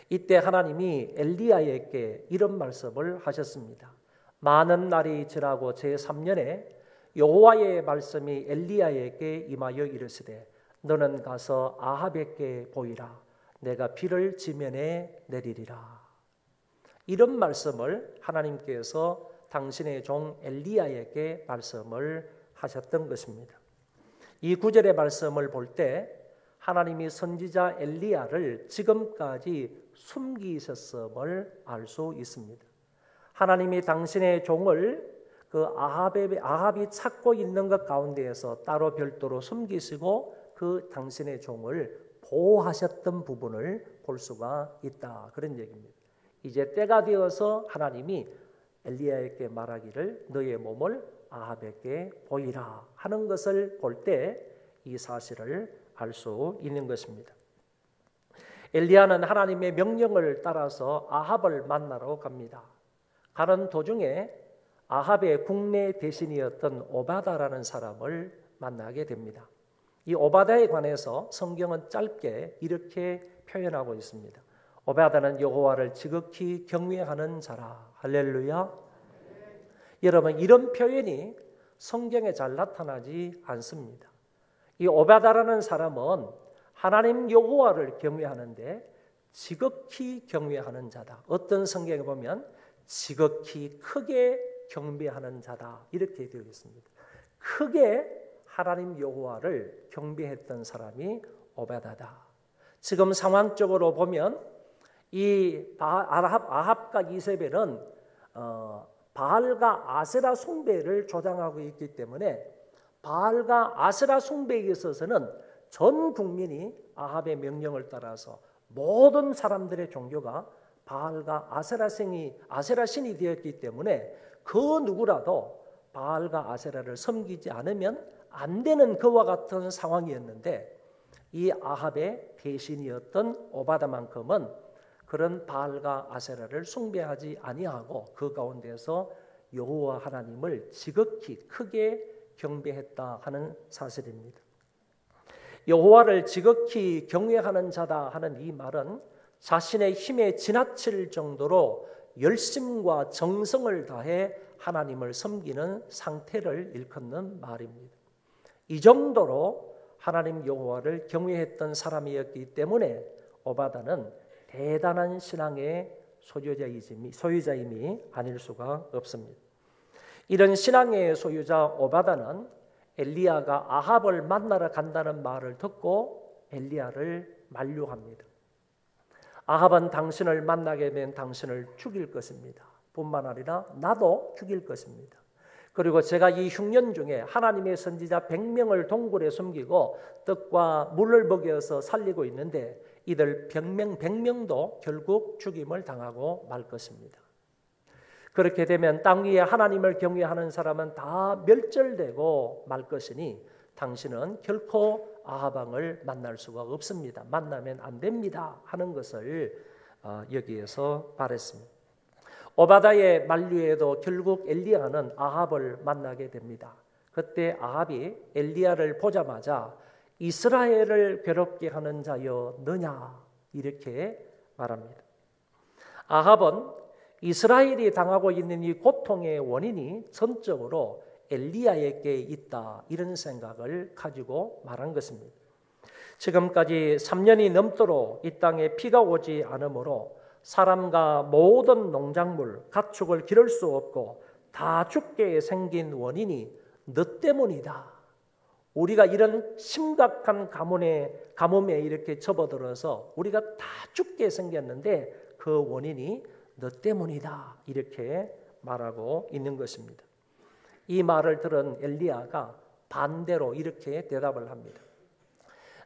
S6: 이때 하나님이 엘리야에게 이런 말씀을 하셨습니다. 많은 날이 지나고 제3년에 여호와의 말씀이 엘리야에게 임하여 이르시되 너는 가서 아합에게 보이라. 내가 비를 지면에 내리리라. 이런 말씀을 하나님께서 당신의 종 엘리야에게 말씀을 하셨던 것입니다. 이 구절의 말씀을 볼 때 하나님이 선지자 엘리야를 지금까지 숨기셨음을 알 수 있습니다. 하나님이 당신의 종을 그 아합이 찾고 있는 것 가운데에서 따로 별도로 숨기시고 그 당신의 종을 보호하셨던 부분을 볼 수가 있다. 그런 얘기입니다. 이제 때가 되어서 하나님이 엘리야에게 말하기를 너의 몸을 아합에게 보이라 하는 것을 볼 때 이 사실을 알 수 있는 것입니다. 엘리야는 하나님의 명령을 따라서 아합을 만나러 갑니다. 가는 도중에 아합의 국내 대신이었던 오바다라는 사람을 만나게 됩니다. 이 오바다에 관해서 성경은 짧게 이렇게 표현하고 있습니다. 오바다는 여호와를 지극히 경외하는 자라. 할렐루야. 여러분, 이런 표현이 성경에 잘 나타나지 않습니다. 이 오바다라는 사람은 하나님 여호와를 경외하는데 지극히 경외하는 자다. 어떤 성경에 보면 지극히 크게 경배하는 자다. 이렇게 되어 있습니다. 크게 하나님 여호와를 경배했던 사람이 오바다다. 지금 상황적으로 보면 이 아합과 이세벨은 바알과 아세라 숭배를 조장하고 있기 때문에 바알과 아세라 숭배에 있어서는 전 국민이 아합의 명령을 따라서 모든 사람들의 종교가 바알과 아세라 신이 되었기 때문에 그 누구라도 바알과 아세라를 섬기지 않으면 안 되는 그와 같은 상황이었는데 이 아합의 대신이었던 오바다만큼은 그런 바알과 아세라를 숭배하지 아니하고 그 가운데서 여호와 하나님을 지극히 크게 경배했다 하는 사실입니다. 여호와를 지극히 경외하는 자다 하는 이 말은 자신의 힘에 지나칠 정도로 열심과 정성을 다해 하나님을 섬기는 상태를 일컫는 말입니다. 이 정도로 하나님 여호와를 경외했던 사람이었기 때문에 오바다는 대단한 신앙의 소유자임이 아닐 수가 없습니다. 이런 신앙의 소유자 오바다는 엘리야가 아합을 만나러 간다는 말을 듣고 엘리야를 만류합니다. 아합은 당신을 만나게 되면 당신을 죽일 것입니다. 뿐만 아니라 나도 죽일 것입니다. 그리고 제가 이 흉년 중에 하나님의 선지자 100명을 동굴에 숨기고 떡과 물을 먹여서 살리고 있는데 이들 100명도 결국 죽임을 당하고 말 것입니다. 그렇게 되면 땅 위에 하나님을 경외하는 사람은 다 멸절되고 말 것이니 당신은 결코 아합 왕을 만날 수가 없습니다. 만나면 안 됩니다 하는 것을 여기에서 말했습니다. 오바다의 만류에도 결국 엘리야는 아합을 만나게 됩니다. 그때 아합이 엘리야를 보자마자 이스라엘을 괴롭게 하는 자여 너냐 이렇게 말합니다. 아합은 이스라엘이 당하고 있는 이 고통의 원인이 전적으로 엘리야에게 있다 이런 생각을 가지고 말한 것입니다. 지금까지 3년이 넘도록 이 땅에 비가 오지 않으므로 사람과 모든 농작물, 가축을 기를 수 없고 다 죽게 생긴 원인이 너 때문이다. 우리가 이런 심각한 가뭄에 이렇게 접어들어서 우리가 다 죽게 생겼는데 그 원인이 너 때문이다. 이렇게 말하고 있는 것입니다. 이 말을 들은 엘리야가 반대로 이렇게 대답을 합니다.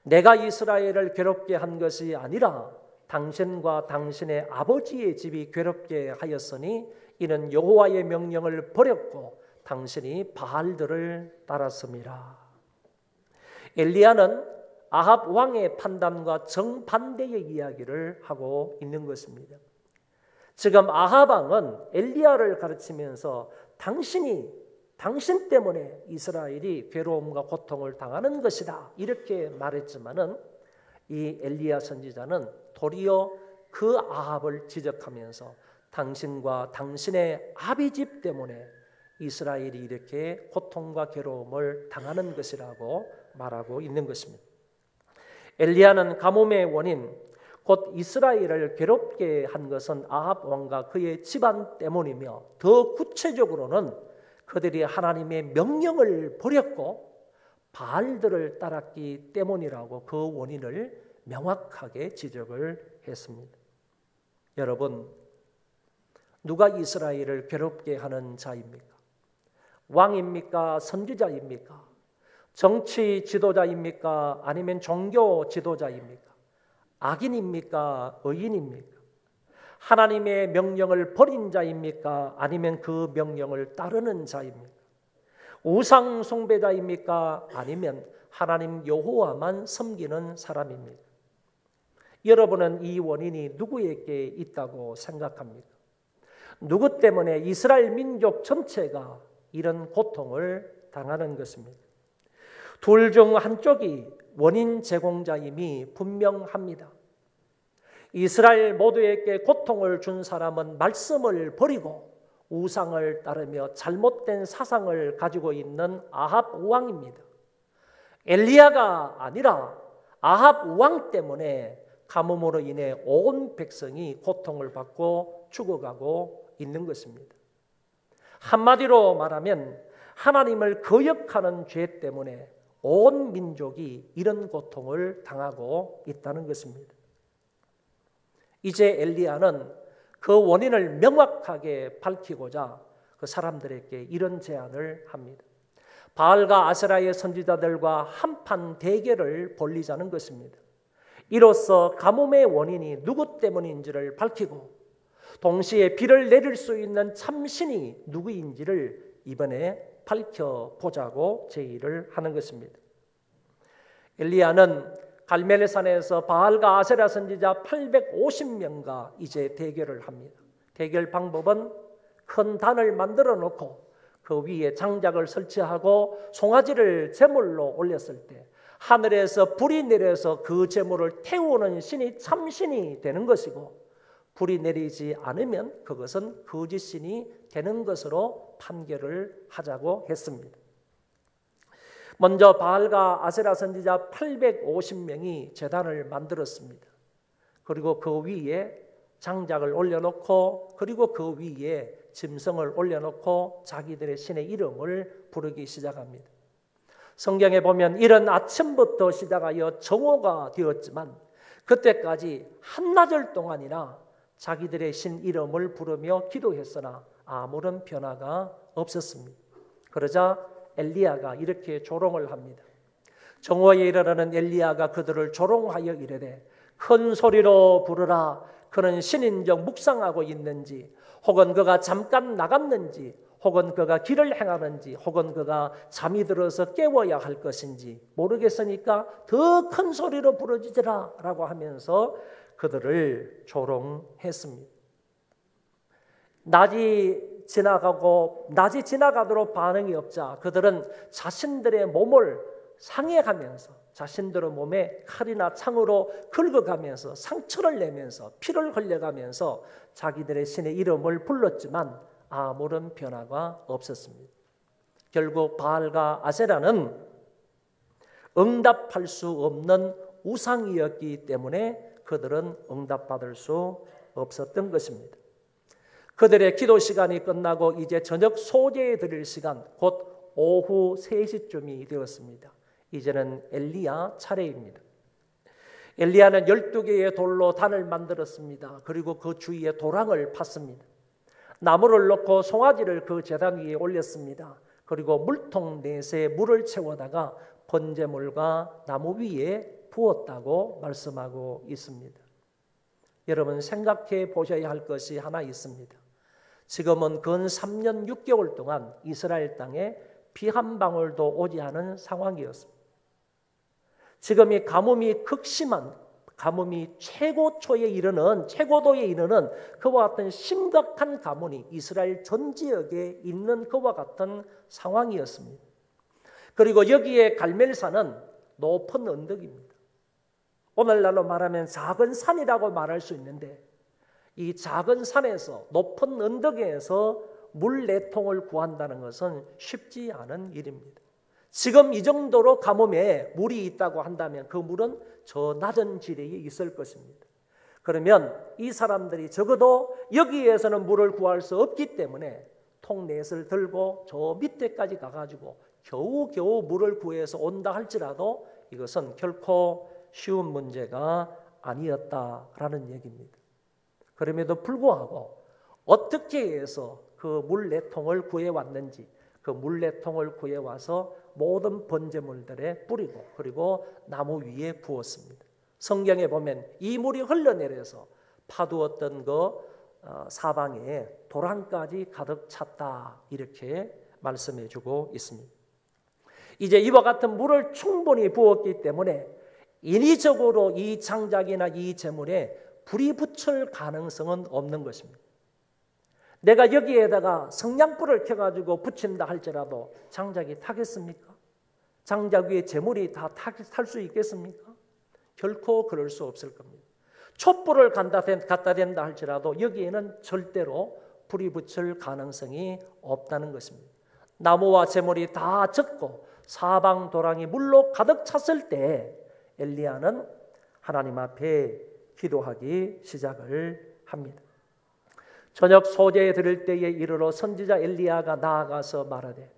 S6: 내가 이스라엘을 괴롭게 한 것이 아니라 당신과 당신의 아버지의 집이 괴롭게 하였으니 이는 여호와의 명령을 버렸고 당신이 바알들을 따랐습니다. 엘리야는 아합 왕의 판단과 정반대의 이야기를 하고 있는 것입니다. 지금 아합 왕은 엘리야를 가르치면서 당신 때문에 이스라엘이 괴로움과 고통을 당하는 것이다 이렇게 말했지만은 이 엘리야 선지자는 도리어 그 아합을 지적하면서 당신과 당신의 아비집 때문에 이스라엘이 이렇게 고통과 괴로움을 당하는 것이라고 말하고 있는 것입니다. 엘리야는 가뭄의 원인 곧 이스라엘을 괴롭게 한 것은 아합 왕과 그의 집안 때문이며 더 구체적으로는 그들이 하나님의 명령을 버렸고 바알들을 따랐기 때문이라고 그 원인을 명확하게 지적을 했습니다. 여러분, 누가 이스라엘을 괴롭게 하는 자입니까? 왕입니까? 선지자입니까? 정치 지도자입니까? 아니면 종교 지도자입니까? 악인입니까? 의인입니까? 하나님의 명령을 버린 자입니까? 아니면 그 명령을 따르는 자입니까? 우상 숭배자입니까? 아니면 하나님 여호와만 섬기는 사람입니까? 여러분은 이 원인이 누구에게 있다고 생각합니까? 누구 때문에 이스라엘 민족 전체가 이런 고통을 당하는 것입니다. 둘 중 한쪽이 원인 제공자임이 분명합니다. 이스라엘 모두에게 고통을 준 사람은 말씀을 버리고 우상을 따르며 잘못된 사상을 가지고 있는 아합 왕입니다. 엘리야가 아니라 아합 왕 때문에 가뭄으로 인해 온 백성이 고통을 받고 죽어가고 있는 것입니다. 한마디로 말하면 하나님을 거역하는 죄 때문에 온 민족이 이런 고통을 당하고 있다는 것입니다. 이제 엘리야는 그 원인을 명확하게 밝히고자 그 사람들에게 이런 제안을 합니다. 바알과 아세라의 선지자들과 한판 대결을 벌이자는 것입니다. 이로써 가뭄의 원인이 누구 때문인지를 밝히고 동시에 비를 내릴 수 있는 참신이 누구인지를 이번에 밝혀보자고 제의를 하는 것입니다. 엘리야는 갈멜산에서 바알과 아세라 선지자 850명과 이제 대결을 합니다. 대결 방법은 큰 단을 만들어 놓고 그 위에 장작을 설치하고 송아지를 제물로 올렸을 때 하늘에서 불이 내려서 그 제물을 태우는 신이 참신이 되는 것이고, 불이 내리지 않으면 그것은 거짓신이 되는 것으로 판결을 하자고 했습니다. 먼저 바알과 아세라 선지자 850명이 제단을 만들었습니다. 그리고 그 위에 장작을 올려놓고, 그리고 그 위에 짐승을 올려놓고 자기들의 신의 이름을 부르기 시작합니다. 성경에 보면 이른 아침부터 시작하여 정오가 되었지만 그때까지 한나절 동안이나 자기들의 신 이름을 부르며 기도했으나 아무런 변화가 없었습니다. 그러자 엘리야가 이렇게 조롱을 합니다. 정오에 이르러는 엘리야가 그들을 조롱하여 이르되 큰 소리로 부르라. 그는 신인적 묵상하고 있는지, 혹은 그가 잠깐 나갔는지, 혹은 그가 길을 행하는지, 혹은 그가 잠이 들어서 깨워야 할 것인지 모르겠으니까 더 큰 소리로 부르짖으라 라고 하면서 그들을 조롱했습니다. 낮이 지나가도록 반응이 없자 그들은 자신들의 몸을 상해가면서 자신들의 몸에 칼이나 창으로 긁어가면서 상처를 내면서 피를 흘려가면서 자기들의 신의 이름을 불렀지만 아무런 변화가 없었습니다. 결국 바알과 아세라는 응답할 수 없는 우상이었기 때문에 그들은 응답받을 수 없었던 것입니다. 그들의 기도 시간이 끝나고 이제 저녁 소제에 드릴 시간, 곧 오후 3시쯤이 되었습니다. 이제는 엘리야 차례입니다. 엘리야는 12개의 돌로 단을 만들었습니다. 그리고 그 주위에 도랑을 팠습니다. 나무를 넣고 송아지를 그 제단 위에 올렸습니다. 그리고 물통 4세 물을 채워다가 번제물과 나무 위에 부었다고 말씀하고 있습니다. 여러분 생각해 보셔야 할 것이 하나 있습니다. 지금은 근 3년 6개월 동안 이스라엘 땅에 비 한 방울도 오지 않은 상황이었습니다. 지금 이 가뭄이 극심한, 가뭄이 최고도에 이르는 그와 같은 심각한 가뭄이 이스라엘 전 지역에 있는 그와 같은 상황이었습니다. 그리고 여기에 갈멜산은 높은 언덕입니다. 오늘날로 말하면 작은 산이라고 말할 수 있는데 이 작은 산에서, 높은 언덕에서 물 4통을 구한다는 것은 쉽지 않은 일입니다. 지금 이 정도로 가뭄에 물이 있다고 한다면 그 물은 저 낮은 지대에 있을 것입니다. 그러면 이 사람들이 적어도 여기에서는 물을 구할 수 없기 때문에 통 넷을 들고 저 밑에까지 가가지고 겨우겨우 물을 구해서 온다 할지라도 이것은 결코 쉬운 문제가 아니었다라는 얘기입니다. 그럼에도 불구하고 어떻게 해서 그 물 4통을 구해왔는지, 그 물 4통을 구해와서 모든 번제물들에 뿌리고 그리고 나무 위에 부었습니다. 성경에 보면 이 물이 흘러내려서 파두었던 그 사방에 도랑까지 가득 찼다 이렇게 말씀해 주고 있습니다. 이제 이와 같은 물을 충분히 부었기 때문에 인위적으로 이 장작이나 이 제물에 불이 붙을 가능성은 없는 것입니다. 내가 여기에다가 성냥불을 켜가지고 붙인다 할지라도 장작이 타겠습니까? 장작 위에 제물이 다 탈 수 있겠습니까? 결코 그럴 수 없을 겁니다. 촛불을 갖다 댄다 할지라도 여기에는 절대로 불이 붙을 가능성이 없다는 것입니다. 나무와 제물이 다 젖고 사방 도랑이 물로 가득 찼을 때 엘리야는 하나님 앞에 기도하기 시작을 합니다. 저녁 소제에 들을 때에 이르러 선지자 엘리야가 나아가서 말하되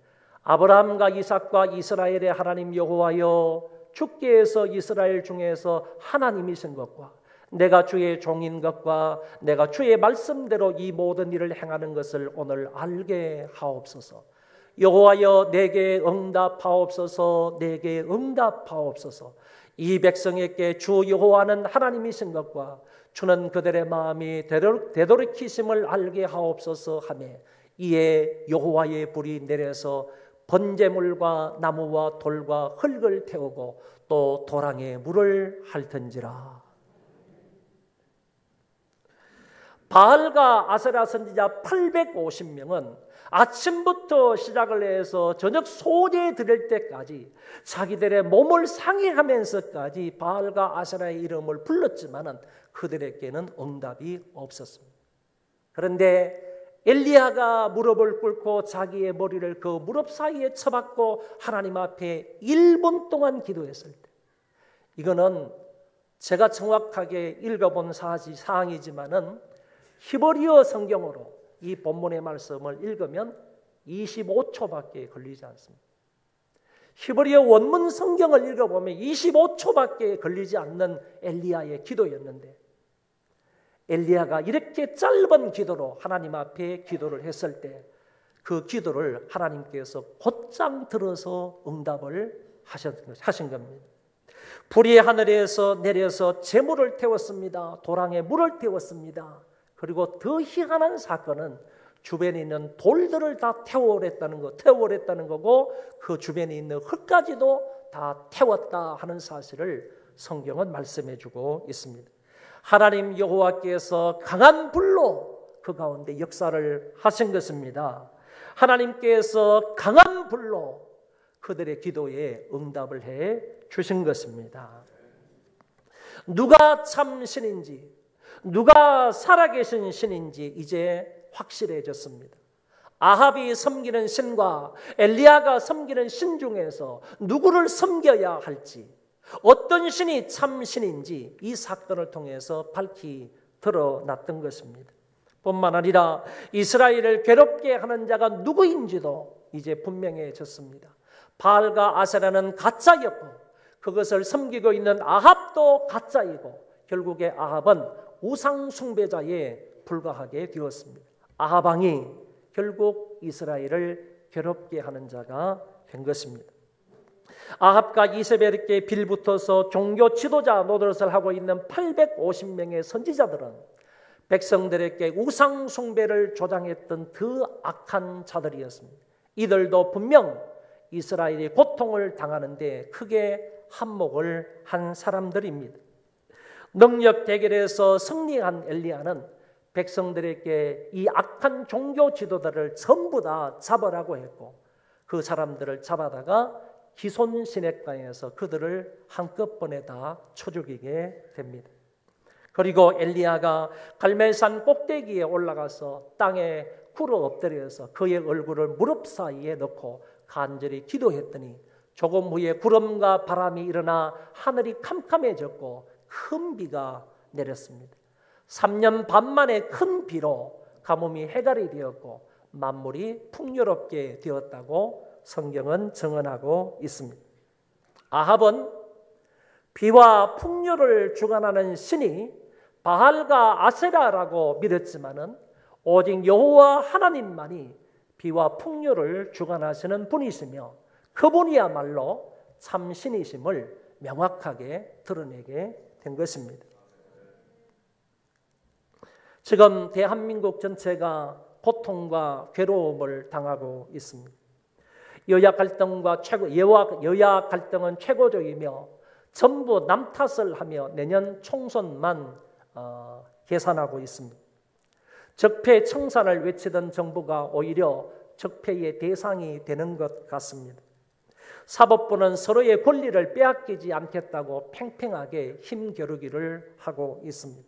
S6: 아브라함과 이삭과 이스라엘의 하나님 여호와여, 주께서 이스라엘 중에서 하나님이신 것과 내가 주의 종인 것과 내가 주의 말씀대로 이 모든 일을 행하는 것을 오늘 알게 하옵소서. 여호와여, 내게 응답하옵소서. 내게 응답하옵소서. 이 백성에게 주 여호와는 하나님이신 것과 주는 그들의 마음이 되돌이키심을 알게 하옵소서 하며, 이에 여호와의 불이 내려서 번제물과 나무와 돌과 흙을 태우고 또 도랑에 물을 핥은지라. 바알과 아세라 선지자 850명은 아침부터 시작을 해서 저녁 소제 드릴 때까지 자기들의 몸을 상해하면서까지 바알과 아세라의 이름을 불렀지만은 그들에게는 응답이 없었습니다. 그런데 엘리야가 무릎을 꿇고 자기의 머리를 그 무릎 사이에 쳐박고 하나님 앞에 1분 동안 기도했을 때, 이거는 제가 정확하게 읽어본 사항이지만은 히브리어 성경으로 이 본문의 말씀을 읽으면 25초밖에 걸리지 않습니다. 히브리어 원문 성경을 읽어보면 25초밖에 걸리지 않는 엘리야의 기도였는데, 엘리야가 이렇게 짧은 기도로 하나님 앞에 기도를 했을 때 그 기도를 하나님께서 곧장 들어서 응답을 하신 겁니다. 불이 하늘에서 내려서 재물을 태웠습니다. 도랑에 물을 태웠습니다. 그리고 더 희한한 사건은 주변에 있는 돌들을 다 태워오랬다는 거고 그 주변에 있는 흙까지도 다 태웠다 하는 사실을 성경은 말씀해 주고 있습니다. 하나님 여호와께서 강한 불로 그 가운데 역사를 하신 것입니다. 하나님께서 강한 불로 그들의 기도에 응답을 해 주신 것입니다. 누가 참 신인지, 누가 살아계신 신인지 이제 확실해졌습니다. 아합이 섬기는 신과 엘리야가 섬기는 신 중에서 누구를 섬겨야 할지, 어떤 신이 참 신인지 이 사건을 통해서 밝히 드러났던 것입니다. 뿐만 아니라 이스라엘을 괴롭게 하는 자가 누구인지도 이제 분명해졌습니다. 바알과 아세라는 가짜였고 그것을 섬기고 있는 아합도 가짜이고 결국에 아합은 우상 숭배자에 불과하게 되었습니다. 아합 왕이 결국 이스라엘을 괴롭게 하는 자가 된 것입니다. 아합과 이세벨에게 빌붙어서 종교 지도자 노릇을 하고 있는 850명의 선지자들은 백성들에게 우상 숭배를 조장했던 더 악한 자들이었습니다. 이들도 분명 이스라엘이 고통을 당하는데 크게 한몫을 한 사람들입니다. 능력 대결에서 승리한 엘리야는 백성들에게 이 악한 종교 지도자를 전부 다 잡으라고 했고 그 사람들을 잡아다가 기손 시냇가에서 그들을 한꺼번에 다 쳐 죽이게 됩니다. 그리고 엘리야가 갈멜산 꼭대기에 올라가서 땅에 굴어 엎드려서 그의 얼굴을 무릎 사이에 넣고 간절히 기도했더니 조금 후에 구름과 바람이 일어나 하늘이 캄캄해졌고 큰 비가 내렸습니다. 3년 반 만에 큰 비로 가뭄이 해갈이 되었고 만물이 풍요롭게 되었다고 성경은 증언하고 있습니다. 아합은 비와 풍요를 주관하는 신이 바알과 아세라라고 믿었지만은 오직 여호와 하나님만이 비와 풍요를 주관하시는 분이시며 그분이야말로 참 신이심을 명확하게 드러내게 된 것입니다. 지금 대한민국 전체가 고통과 괴로움을 당하고 있습니다. 여야 갈등은 최고적이며 전부 남 탓을 하며 내년 총선만 계산하고 있습니다. 적폐 청산을 외치던 정부가 오히려 적폐의 대상이 되는 것 같습니다. 사법부는 서로의 권리를 빼앗기지 않겠다고 팽팽하게 힘겨루기를 하고 있습니다.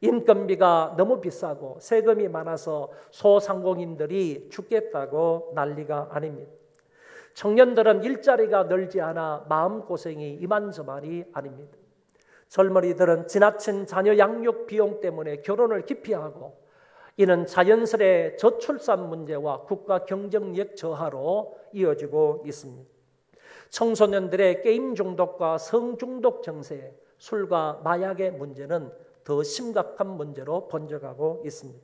S6: 인건비가 너무 비싸고 세금이 많아서 소상공인들이 죽겠다고 난리가 아닙니다. 청년들은 일자리가 늘지 않아 마음고생이 이만저만이 아닙니다. 젊은이들은 지나친 자녀 양육 비용 때문에 결혼을 기피하고 이는 자연스레 저출산 문제와 국가 경쟁력 저하로 이어지고 있습니다. 청소년들의 게임 중독과 성 중독 증세, 술과 마약의 문제는 더 심각한 문제로 번져가고 있습니다.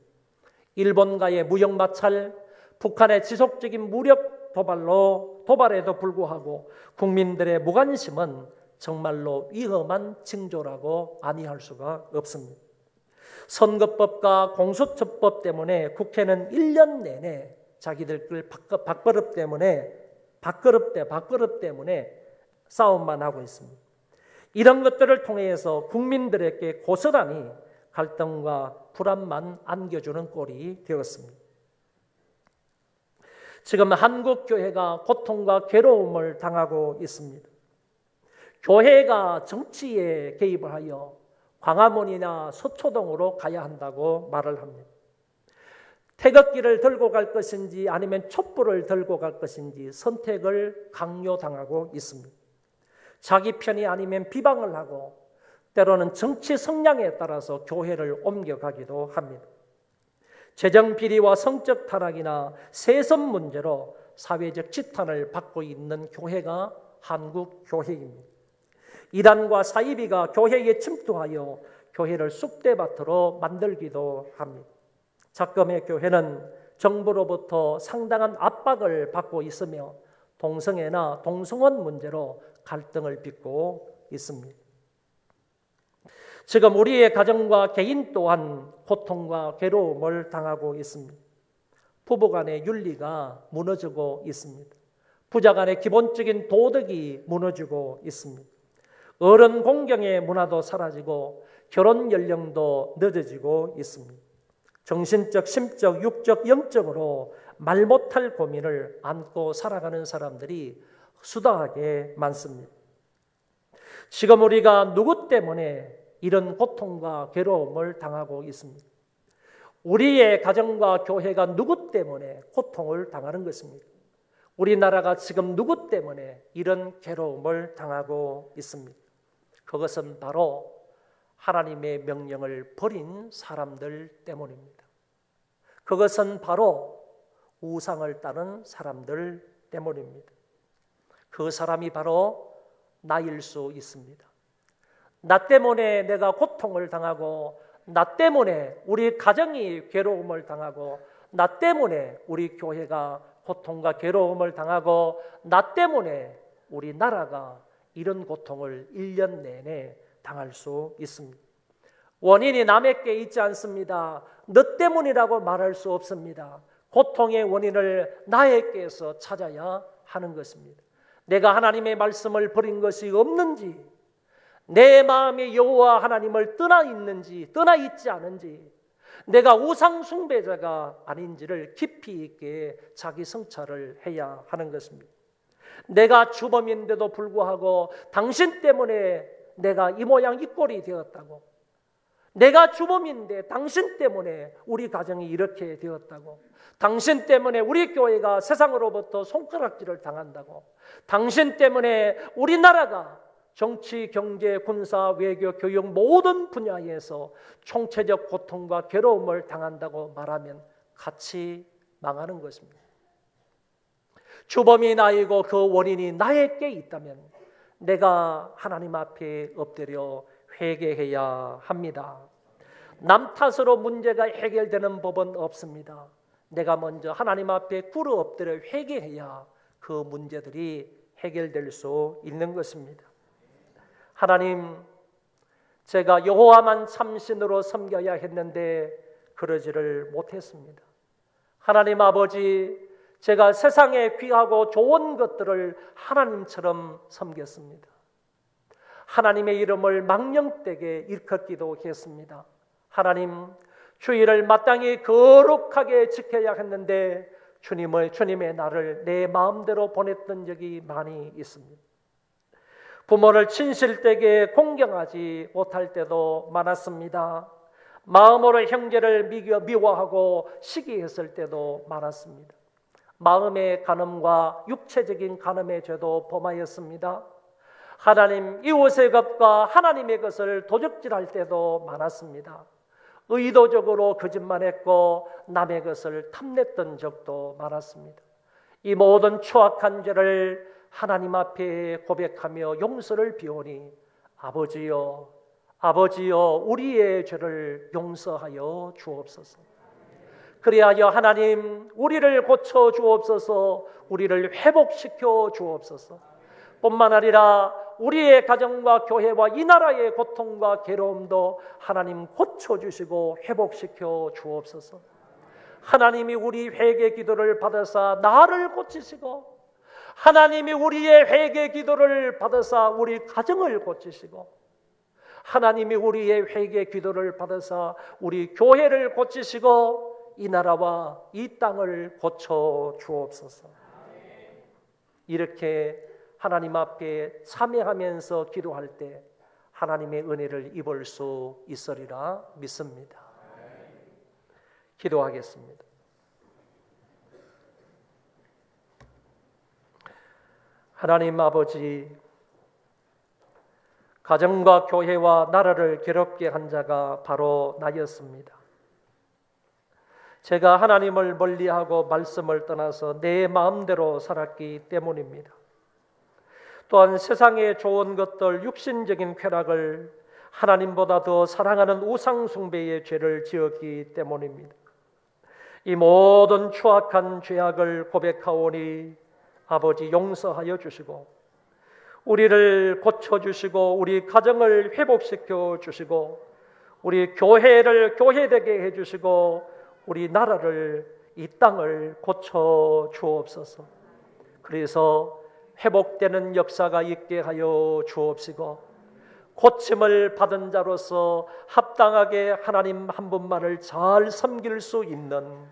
S6: 일본과의 무역 마찰, 북한의 지속적인 무력 도발에도 불구하고 국민들의 무관심은 정말로 위험한 징조라고 아니할 수가 없습니다. 선거법과 공수처법 때문에 국회는 1년 내내 자기들 밥그릇 때문에 싸움만 하고 있습니다. 이런 것들을 통해서 국민들에게 고스란히 갈등과 불안만 안겨주는 꼴이 되었습니다. 지금 한국 교회가 고통과 괴로움을 당하고 있습니다. 교회가 정치에 개입을 하여 광화문이나 서초동으로 가야 한다고 말을 합니다. 태극기를 들고 갈 것인지 아니면 촛불을 들고 갈 것인지 선택을 강요당하고 있습니다. 자기 편이 아니면 비방을 하고 때로는 정치 성향에 따라서 교회를 옮겨가기도 합니다. 재정 비리와 성적 타락이나 세습 문제로 사회적 지탄을 받고 있는 교회가 한국 교회입니다. 이단과 사이비가 교회에 침투하여 교회를 쑥대밭으로 만들기도 합니다. 작금의 교회는 정부로부터 상당한 압박을 받고 있으며 동성애나 동성혼 문제로 갈등을 빚고 있습니다. 지금 우리의 가정과 개인 또한 고통과 괴로움을 당하고 있습니다. 부부 간의 윤리가 무너지고 있습니다. 부자 간의 기본적인 도덕이 무너지고 있습니다. 어른 공경의 문화도 사라지고 결혼 연령도 늦어지고 있습니다. 정신적, 심적, 육적, 영적으로 말 못할 고민을 안고 살아가는 사람들이 수다하게 많습니다. 지금 우리가 누구 때문에 이런 고통과 괴로움을 당하고 있습니다. 우리의 가정과 교회가 누구 때문에 고통을 당하는 것입니까? 우리나라가 지금 누구 때문에 이런 괴로움을 당하고 있습니다. 그것은 바로 하나님의 명령을 버린 사람들 때문입니다. 그것은 바로 우상을 따른 사람들 때문입니다. 그 사람이 바로 나일 수 있습니다. 나 때문에 내가 고통을 당하고, 나 때문에 우리 가정이 괴로움을 당하고, 나 때문에 우리 교회가 고통과 괴로움을 당하고, 나 때문에 우리 나라가 이런 고통을 1년 내내 당할 수 있습니다. 원인이 남에게 있지 않습니다. 너 때문이라고 말할 수 없습니다. 고통의 원인을 나에게서 찾아야 하는 것입니다. 내가 하나님의 말씀을 버린 것이 없는지, 내 마음이 여호와 하나님을 떠나 있는지, 떠나 있지 않은지, 내가 우상 숭배자가 아닌지를 깊이 있게 자기 성찰을 해야 하는 것입니다. 내가 주범인데도 불구하고 당신 때문에 내가 이 모양 이 꼴이 되었다고, 내가 주범인데 당신 때문에 우리 가정이 이렇게 되었다고, 당신 때문에 우리 교회가 세상으로부터 손가락질을 당한다고, 당신 때문에 우리나라가 정치, 경제, 군사, 외교, 교육 모든 분야에서 총체적 고통과 괴로움을 당한다고 말하면 같이 망하는 것입니다. 주범이 나이고 그 원인이 나에게 있다면 내가 하나님 앞에 엎드려 회개해야 합니다. 남 탓으로 문제가 해결되는 법은 없습니다. 내가 먼저 하나님 앞에 꿇어 엎드려 회개해야 그 문제들이 해결될 수 있는 것입니다. 하나님, 제가 여호와만 참신으로 섬겨야 했는데 그러지를 못했습니다. 하나님 아버지, 제가 세상에 귀하고 좋은 것들을 하나님처럼 섬겼습니다. 하나님의 이름을 망령되게 일컫기도 했습니다. 하나님, 주일을 마땅히 거룩하게 지켜야 했는데 주님의 날을 내 마음대로 보냈던 적이 많이 있습니다. 부모를 친실되게 공경하지 못할 때도 많았습니다. 마음으로 형제를 미워하고 시기했을 때도 많았습니다. 마음의 간음과 육체적인 간음의 죄도 범하였습니다. 하나님, 이웃의 것과 하나님의 것을 도적질할 때도 많았습니다. 의도적으로 거짓말했고 남의 것을 탐냈던 적도 많았습니다. 이 모든 추악한 죄를 하나님 앞에 고백하며 용서를 비오니 아버지여, 아버지여, 우리의 죄를 용서하여 주옵소서. 그리하여 하나님, 우리를 고쳐 주옵소서, 우리를 회복시켜 주옵소서. 뿐만 아니라 우리의 가정과 교회와 이 나라의 고통과 괴로움도 하나님 고쳐주시고 회복시켜 주옵소서. 하나님이 우리 회개 기도를 받으사 나를 고치시고, 하나님이 우리의 회개 기도를 받으사 우리 가정을 고치시고, 하나님이 우리의 회개 기도를 받으사 우리 교회를 고치시고 이 나라와 이 땅을 고쳐 주옵소서. 이렇게 하나님 앞에 참여하면서 기도할 때 하나님의 은혜를 입을 수 있으리라 믿습니다. 기도하겠습니다. 하나님 아버지, 가정과 교회와 나라를 괴롭게 한 자가 바로 나였습니다. 제가 하나님을 멀리하고 말씀을 떠나서 내 마음대로 살았기 때문입니다. 또한 세상의 좋은 것들, 육신적인 쾌락을 하나님보다 더 사랑하는 우상 숭배의 죄를 지었기 때문입니다. 이 모든 추악한 죄악을 고백하오니 아버지 용서하여 주시고, 우리를 고쳐주시고 우리 가정을 회복시켜 주시고 우리 교회를 교회되게 해주시고 우리 나라를, 이 땅을 고쳐 주옵소서. 그래서 회복되는 역사가 있게 하여 주옵시고 고침을 받은 자로서 합당하게 하나님 한 분만을 잘 섬길 수 있는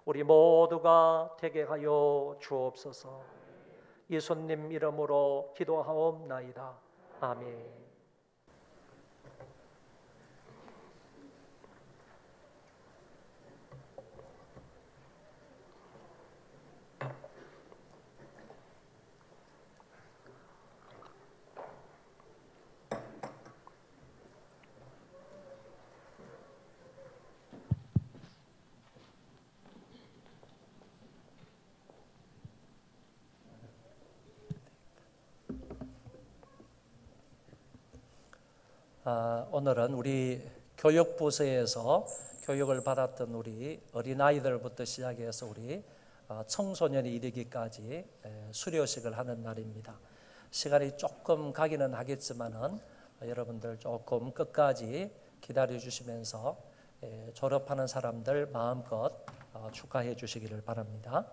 S6: 우리 모두가 되게 하여 주옵소서. 예수님 이름으로 기도하옵나이다. 아멘. 오늘은 우리 교육부서에서 교육을 받았던 우리 어린아이들부터 시작해서 우리 청소년이 이르기까지 수료식을 하는 날입니다. 시간이 조금 가기는 하겠지만은 여러분들 조금 끝까지 기다려 주시면서 졸업하는 사람들 마음껏 축하해 주시기를 바랍니다.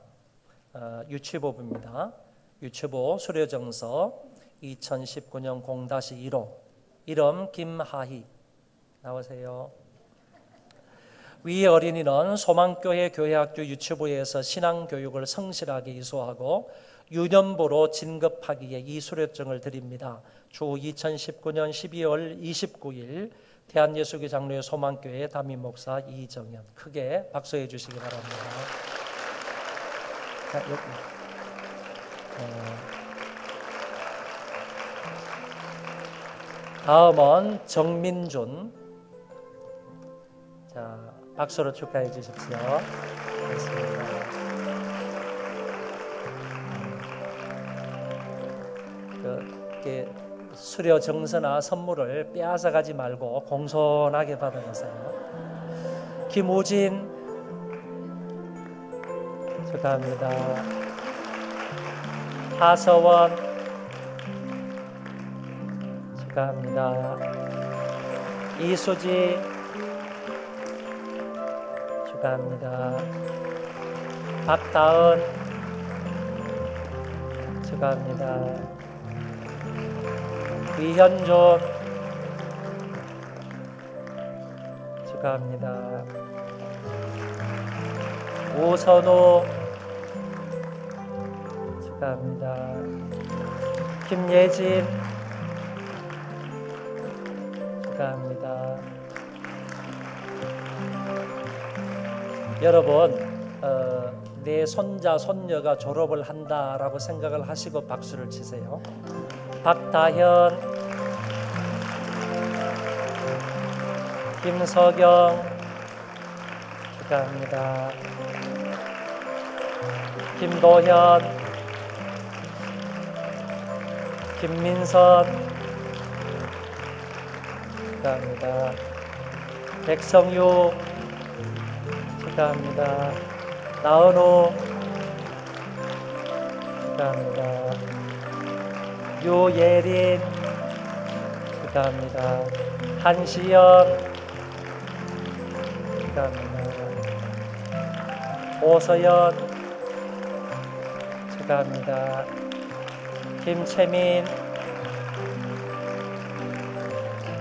S6: 유치부입니다. 유치부 수료정서 2019년 0-1호 이름 김하희 나오세요. 위 어린이는 소망교회 교회학교 유치부에서 신앙교육을 성실하게 이수하고 유년부로 진급하기에 이 수료증을 드립니다. 주 2019년 12월 29일 대한예수교 장로회 소망교회 담임 목사 이정현. 크게 박수해 주시기 바랍니다. 자, 여기. 다음은 정민준. 자, 박수로 축하해 주십시오. 고맙습니다. 이렇게 수료 정서나 선물을 빼앗아 가지 말고 공손하게 받아가세요. 김우진 축하합니다. 하서원 축하합니다. 이수지 축하합니다. 박다은 축하합니다. 위현준 축하합니다. 오선우 축하합니다. 김예진 축하합니다. 여러분, 내 손자 손녀가 졸업을 한다라고 생각을 하시고 박수를 치세요. 박다현, 김석영, 축하합니다. 김도현, 김민선, 축하합니다. 백성유, 축하합니다. 나은우, 축하합니다. 유예린, 축하합니다. 한시연, 축하합니다. 오서연, 축하합니다. 김채민,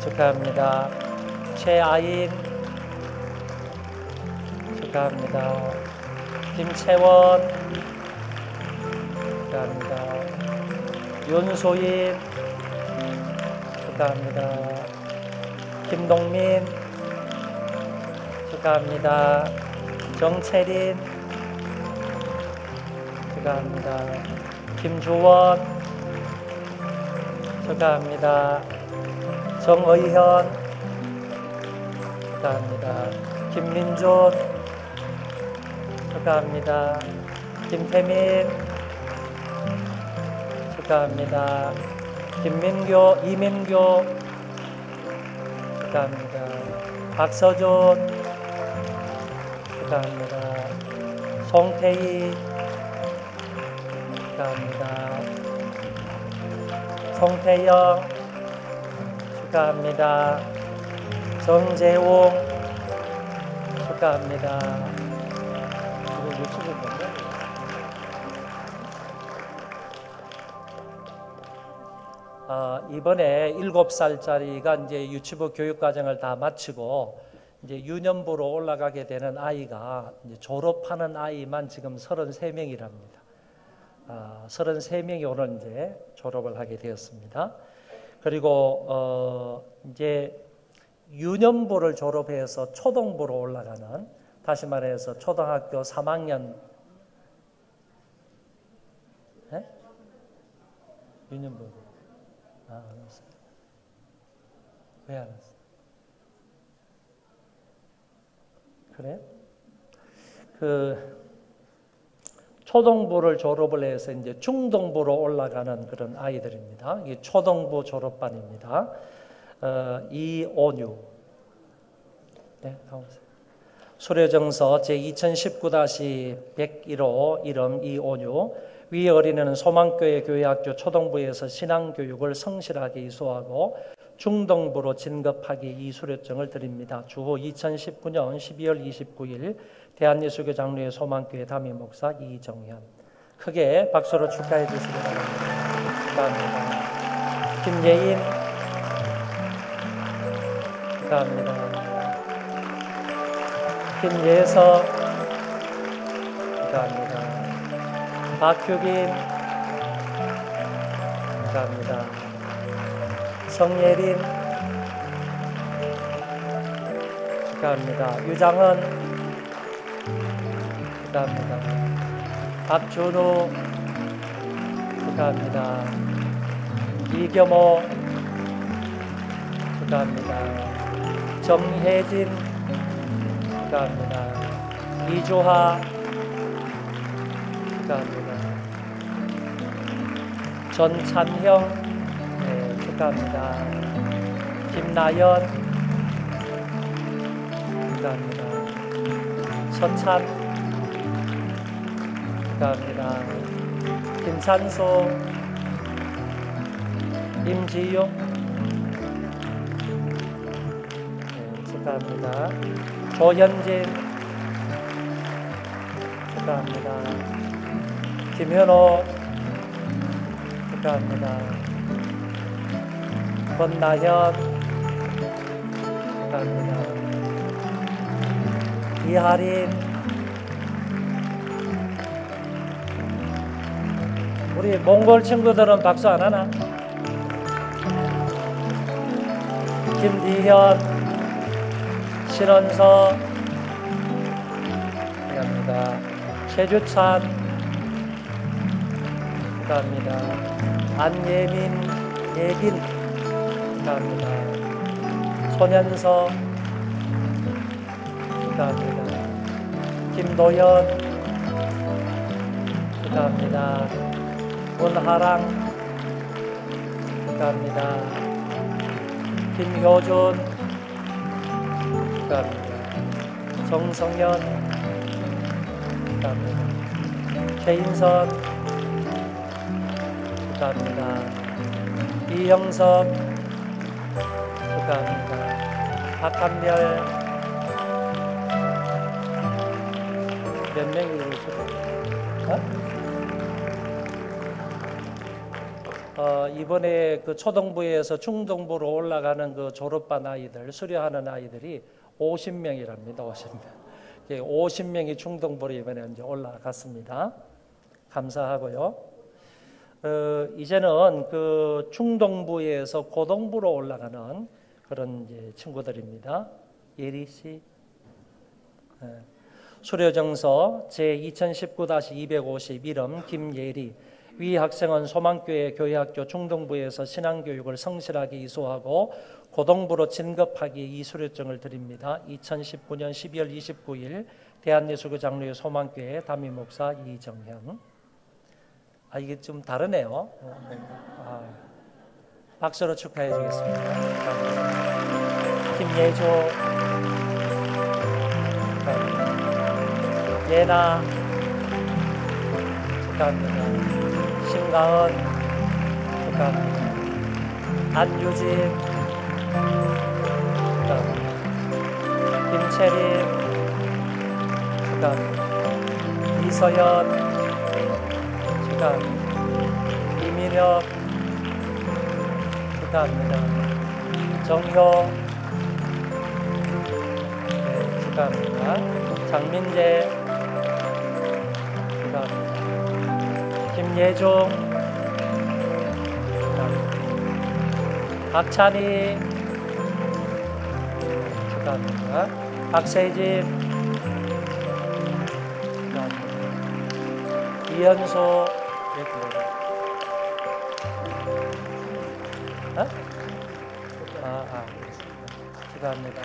S6: 축하합니다. 최아인, 축하합니다. 김채원, 축하합니다. 윤소인, 축하합니다. 김동민, 축하합니다. 정채린, 축하합니다. 김주원, 축하합니다. 정의현, 축하합니다. 김민준, 축하합니다. 김태민, 축하합니다. 김민교, 이민교, 축하합니다. 박서준, 축하합니다. 송태희, 축하합니다. 송태영, 축하합니다. 정재웅, 축하합니다. 이번에 7살짜리가 이제 유치부 교육과정을 다 마치고 이제 유년부로 올라가게 되는 아이가 이제 졸업하는 아이만 지금 33명이랍니다. 33명이 오늘 이제 졸업을 하게 되었습니다. 그리고 이제 유년부를 졸업해서 초등부로 올라가는, 다시 말해서 초등학교 3학년, 네? 유년부 안 왔어요. 왜 안 왔어요? 그래? 초등부를 졸업을 해서 이제 중등부로 올라가는 그런 아이들입니다. 이게 초등부 졸업반입니다. 이온유. 네, 나오세요. 수료정서 제2019-101호 이름 이온유. 위 어린이는 소망교회 교회학교 초등부에서 신앙교육을 성실하게 이수하고 중등부로 진급하기 이 수료증을 드립니다. 주호 2019년 12월 29일 대한예수교 장로회 소망교회 담임 목사 이정현. 크게 박수로 축하해 주시기 바랍니다. 축하합니다. 김예인, 축하합니다. 김예서, 축하합니다. 박효긴, 축하합니다. 성예린, 축하합니다. 유장은, 축하합니다. 박준우, 축하합니다. 이겸호, 축하합니다. 정혜진, 축하합니다. 이주하, 축하합니다. 전찬형, 네, 축하합니다. 김나연, 축하합니다. 서찬, 축하합니다. 김찬소, 임지용, 네, 축하합니다. 조현진, 축하합니다. 김현호, 축하합니다. 권나현, 축하합니다. 이하린, 우리 몽골 친구들은 박수 안 하나? 김디현, 신원서, 축하합니다. 최주찬, 축하합니다. 안예민, 예빈, 축하합니다. 손현서, 축하합니다. 김도연 축하합니다. 문하랑 축하합니다. 김효준 축하합니다. 정성현 축하합니다. 최인선 축하합니다. 이영섭 축하합니다. 박한별 몇 명이 오셨어요? 이번에 그 초등부에서 중등부로 올라가는 그 졸업반 아이들, 수료하는 아이들이 50명이랍니다. 50명. 50명이 중등부로 이번에 이제 올라갔습니다. 감사하고요. 이제는 그 중등부에서 고등부로 올라가는 그런 이제 친구들입니다. 예리 씨. 수료정서 제2019-250 이름 김예리. 위 학생은 소망교회 교회학교 중등부에서 신앙교육을 성실하게 이수하고 고등부로 진급하기 이 수료증을 드립니다. 2019년 12월 29일 대한예수교 장로회 소망교회 담임목사 이정현. 이게 좀 다르네요. 박수로 축하해 주겠습니다. 김예조, 예나 축하합니다. 신가은 축하합니다. 안유진 축하합니다. 김채림 축하합니다. 이서연 축하합니다. 이민혁 축하합니다. 정효 축하합니다. 장민재 축하합니다. 김예종 박찬희 축하합니다. 박세진 축하합니다. 이현수 축하합니다.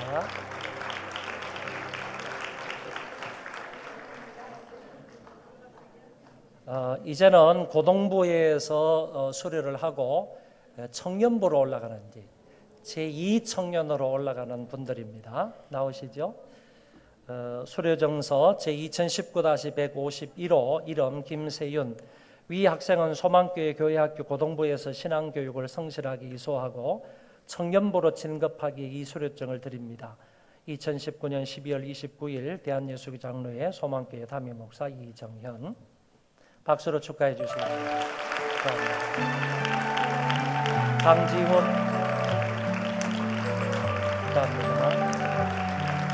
S6: 이제는 고등부에서 수료를 하고 청년부로 올라가는 제2청년으로 올라가는 분들입니다. 나오시죠? 수료정서 제2019-151호 이름 김세윤. 위 학생은 소망교회 교회학교 고등부에서 신앙교육을 성실하게 이수하고 청년부로 진급하기 이 수료증을 드립니다. 2019년 12월 29일 대한예수교 장로회 소망교회 담임목사 이정현. 박수로 축하해 주시기 바랍니다. 강지훈 축하합니다.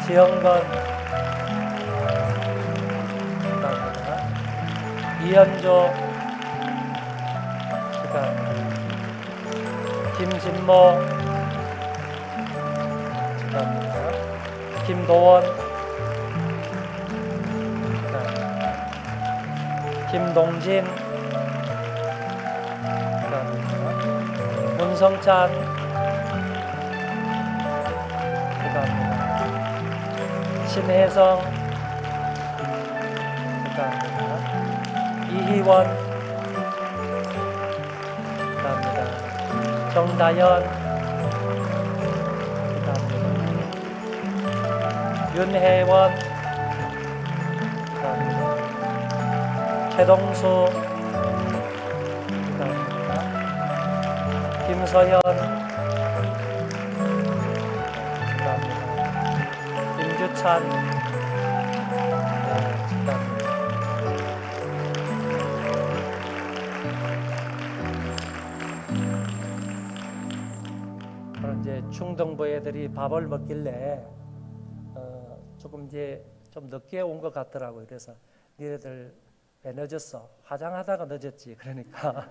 S6: 지영건 축하합니다. 이현조 축하합니다. 김진모 축하합니다. 김도원 김동진 축하합니다. 문성찬 축하합니다. 신혜성 축하합니다. 이희원 축하합니다. 정다연 축하합니다. 윤혜원 축하합니다. 최동수 축하합니다. 김서연 축하합니다. 김주찬 축하합니다. 그럼 이제 중등부 애들이 밥을 먹길래 조금 이제 좀 늦게 온 것 같더라고요. 그래서 니네들 왜 늦었어? 화장하다가 늦었지. 그러니까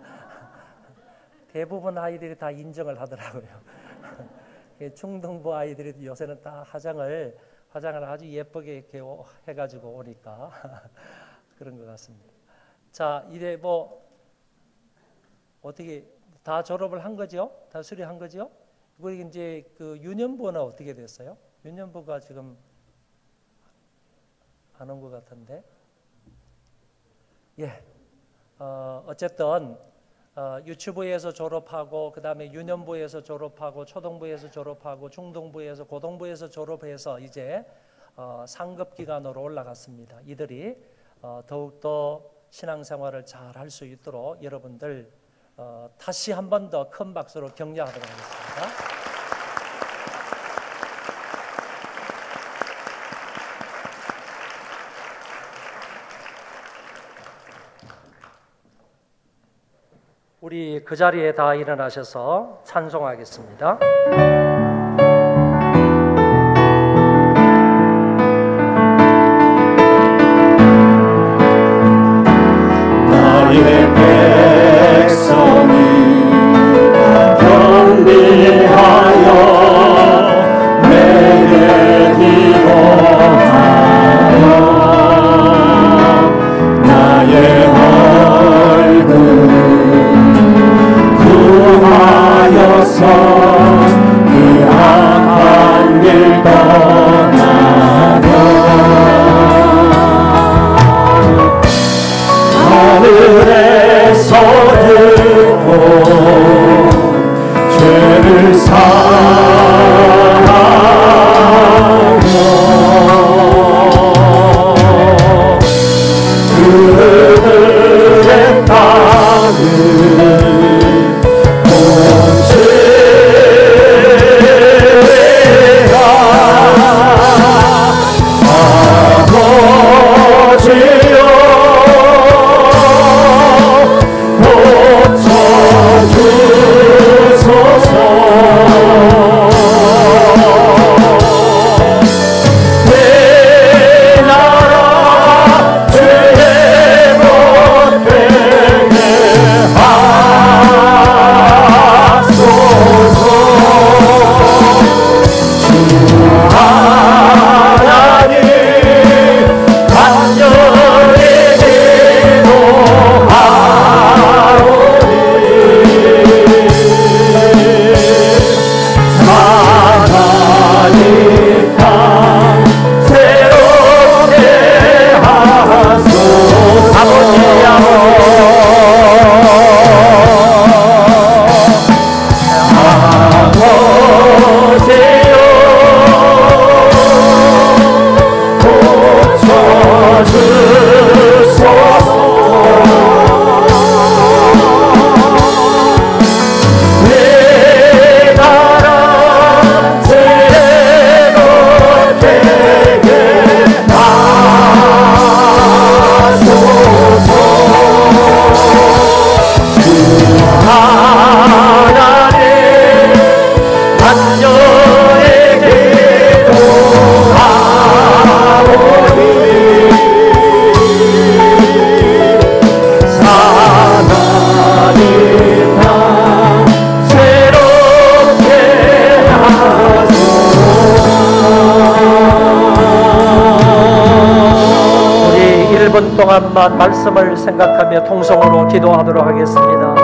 S6: 대부분 아이들이 다 인정을 하더라고요. 중등부 아이들이 요새는 다 화장을 아주 예쁘게 이렇게 해가지고 오니까 그런 것 같습니다. 자, 이제 뭐 어떻게 다 졸업을 한 거죠? 다 수료한 거죠? 그리고 이제 그 유년부는 어떻게 됐어요? 유년부가 지금 안 온 것 같은데. 예. 어쨌든 유치부에서 졸업하고 그 다음에 유년부에서 졸업하고 초등부에서 졸업하고 중등부에서 고등부에서 졸업해서 이제 상급 기관으로 올라갔습니다. 이들이 더욱더 신앙생활을 잘 할 수 있도록 여러분들 다시 한 번 더 큰 박수로 격려하도록 하겠습니다. 우리 그 자리에 다 일어나셔서 찬송하겠습니다.
S7: 나의 백성이 경배하여 내게 기도하여 나의 구하여서 그 악한 길 떠나려 하늘에서 듣고 죄를 사하여 그들의 땅을
S6: 동안만 말씀을 생각하며 통성으로 기도하도록 하겠습니다.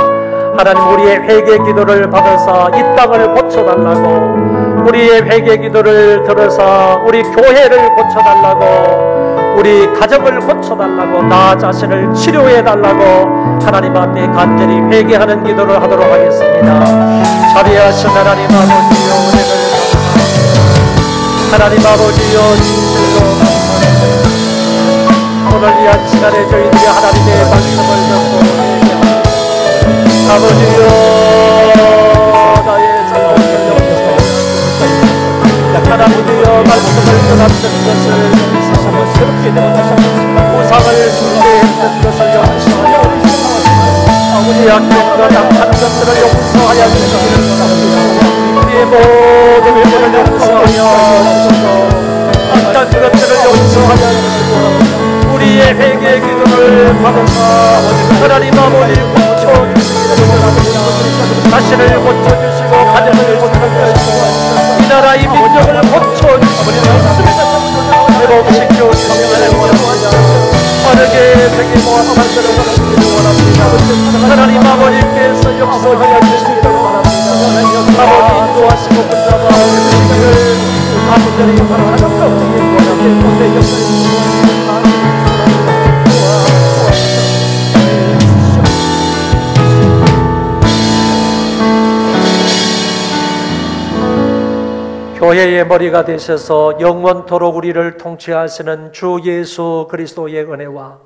S6: 하나님, 우리의 회개 기도를 받아서 이 땅을 고쳐달라고, 우리의 회개 기도를 들어서 우리 교회를 고쳐달라고, 우리 가정을 고쳐달라고, 나 자신을 치료해달라고 하나님 앞에 간절히 회개하는 기도를 하도록 하겠습니다. 자비하신 하나님 아버지여, 은혜를 하나님 아버지여, 진실로 오늘 이 한 시간에 저희들이 하나님의 말씀을 듣고 아버지여, 나의 삶을 하나님이여, 말씀을 전하던 것을 세상을 새롭게 되었습니다. 우상을 숭배했던 것을 용서하여 우리 악행과 약한 것들을 용서하여 주시옵소서. 우리의 모든 죄를 용서하여 악한 것들을 용서하여 주시옵소서. 우리의 회개의 기도를 받아서 하나님 아버지 고쳐주시기를 원합니다. 자신을 고쳐주시고 가정을 고쳐주시고 이 나라 이 민족을 고쳐주시고 회복시켜주시기를 원합니다. 빠르게 세계 모아서 만들어 가시기를 원합니다. 하나님 아버지께서 역사하여 주시기를 원합니다. 아버지 인도하시고 붙잡아 주시기를 많은 자리 하나님 가운데 예수의 본래 역사에 교회의 머리가 되셔서 영원토록 우리를 통치하시는 주 예수 그리스도의 은혜와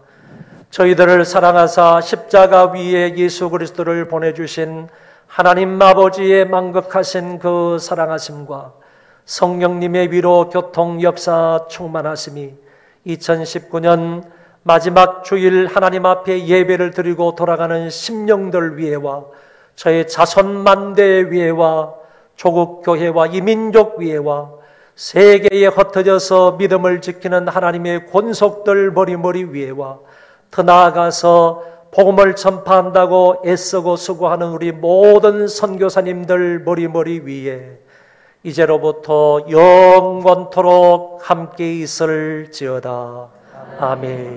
S6: 저희들을 사랑하사 십자가 위에 예수 그리스도를 보내주신 하나님 아버지의 만극하신 그 사랑하심과 성령님의 위로 교통 역사 충만하심이 2019년 마지막 주일 하나님 앞에 예배를 드리고 돌아가는 심령들 위에와 저의 자손 만대 위에와 조국 교회와 이민족 위에와 세계에 흩어져서 믿음을 지키는 하나님의 권속들 머리머리 위에와 더 나아가서 복음을 전파한다고 애쓰고 수고하는 우리 모든 선교사님들 머리머리 위에 이제로부터 영원토록 함께 있을지어다. 아멘.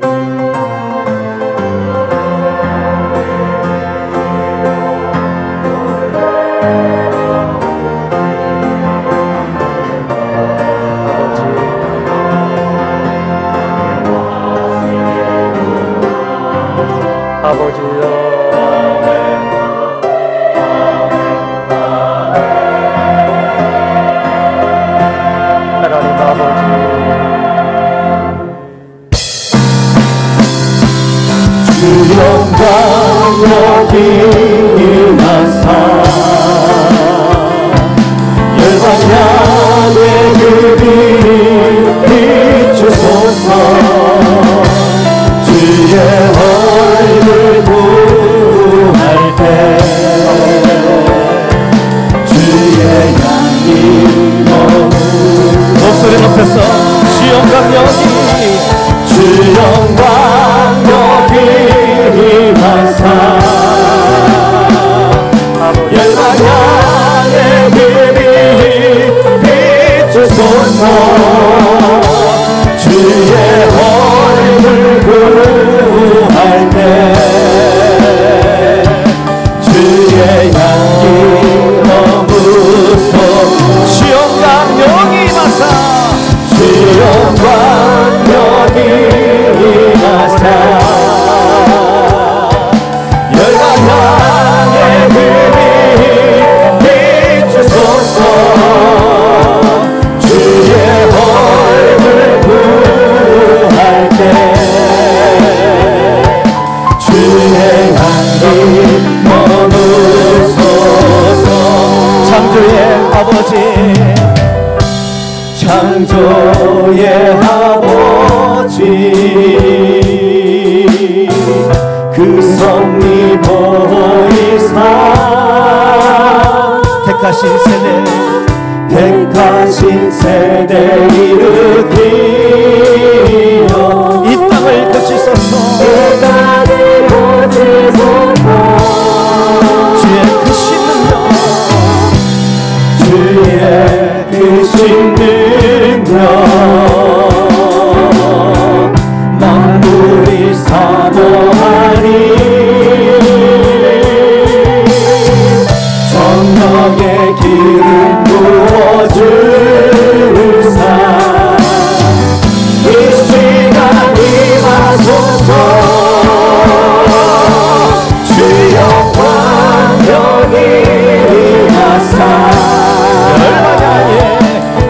S6: 아버지여 하나님 아버지
S7: 주 영광 여기 임하사 열방야의 그리 비추소서 주의 얼굴 구할 때 주의 양이 목소리 높여서 주 영광 여기 주 영광 여기 임하사 열방향의 길이 비추소서 주의 얼굴 구할 때 주의 향기 머무소 주 영광 여기 임하사 주 영광 여기 임하사 열방향의 길이 비추소서 주의 얼굴 구할 때 주의 향기 머무소서 창조의 아버지 창조의 아버지 그 섭리 보이사 택하신 세대 일으키어 이 땅을 고치소서 이 땅을 고치소서 주의 크신 능력 주의 크신 능력 만물이 사모하니 성령의 길을 부어주사 이 시간 임하소서 주 영광 여기 임하사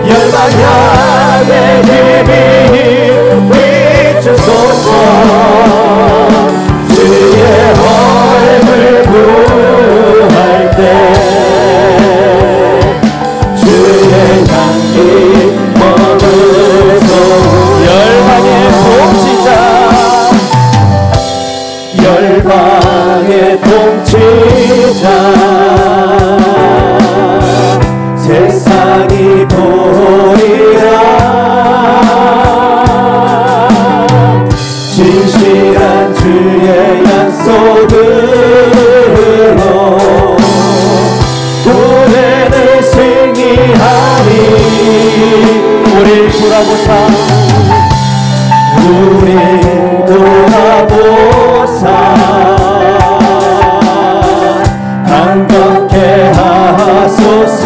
S7: 열방향의 길이 비추소서 주의 얼굴 구할 때 주의 향기 머무소 열방의 통치자 열방의 통치자 세상이 보리라 진실한 주의 약속으로 구원을 승리하리 우릴 돌아보사 우릴 돌아보사 감격해 하소서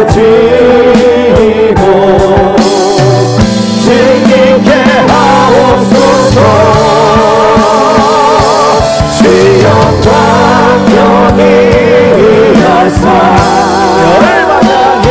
S7: 가지고 증인케 하옵소서. 주여 광명히 하사 열방향에